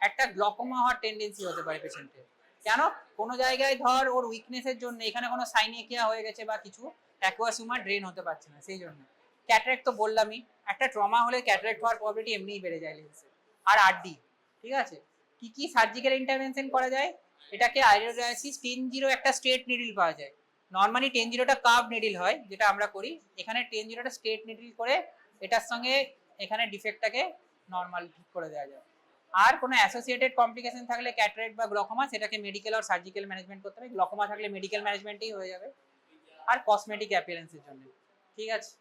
একটা গ্লকোমা হওয়ার টেন্ডেন্সি হতে পারে পেশেন্টের। কেন? কোনো জায়গায় ধর ওর উইকনেসের জন্য এখানে কোনো সাইনেকিয়া হয়ে গেছে বা কিছু, অ্যাকুয়াস হিউমার ড্রেন হতে পারছে না, সেই জন্য। ক্যাটারেক্ট তো বললামই, একটা ট্রমা হলে ক্যাটারেক্ট হওয়ার প্রবাবিলিটি এমনিই বেড়ে যায় লেন্সে। আর আরডি, ঠিক আছে। কি কি সার্জিক্যাল ইন্টারভেনশন করা যায়, এটাকে আইরিওডায়াসিস 10-0 একটা স্ট্রেট নিডল পাওয়া যায়। নর্মালি 10-0টা কার্ভ নিডল হয়, যেটা আমরা করি। এখানে 10-0টা স্ট্রেট নিডল করে এটার সঙ্গে এখানে ডিফেক্টটাকে নর্মাল ঠিক করে দেওয়া যায়। আর কোনো অ্যাসোসিয়েটেড কমপ্লিকেশন থাকলে ক্যাটারেক্ট বা গ্লকোমা, সেটাকে মেডিকেল আর সার্জিক্যাল ম্যানেজমেন্ট করতে হবে। গ্লকোমা থাকলে মেডিকেল ম্যানেজমেন্টেই হয়ে যাবে। আর কসমেটিক অ্যাপিয়ারেন্সের জন্য, ঠিক আছে।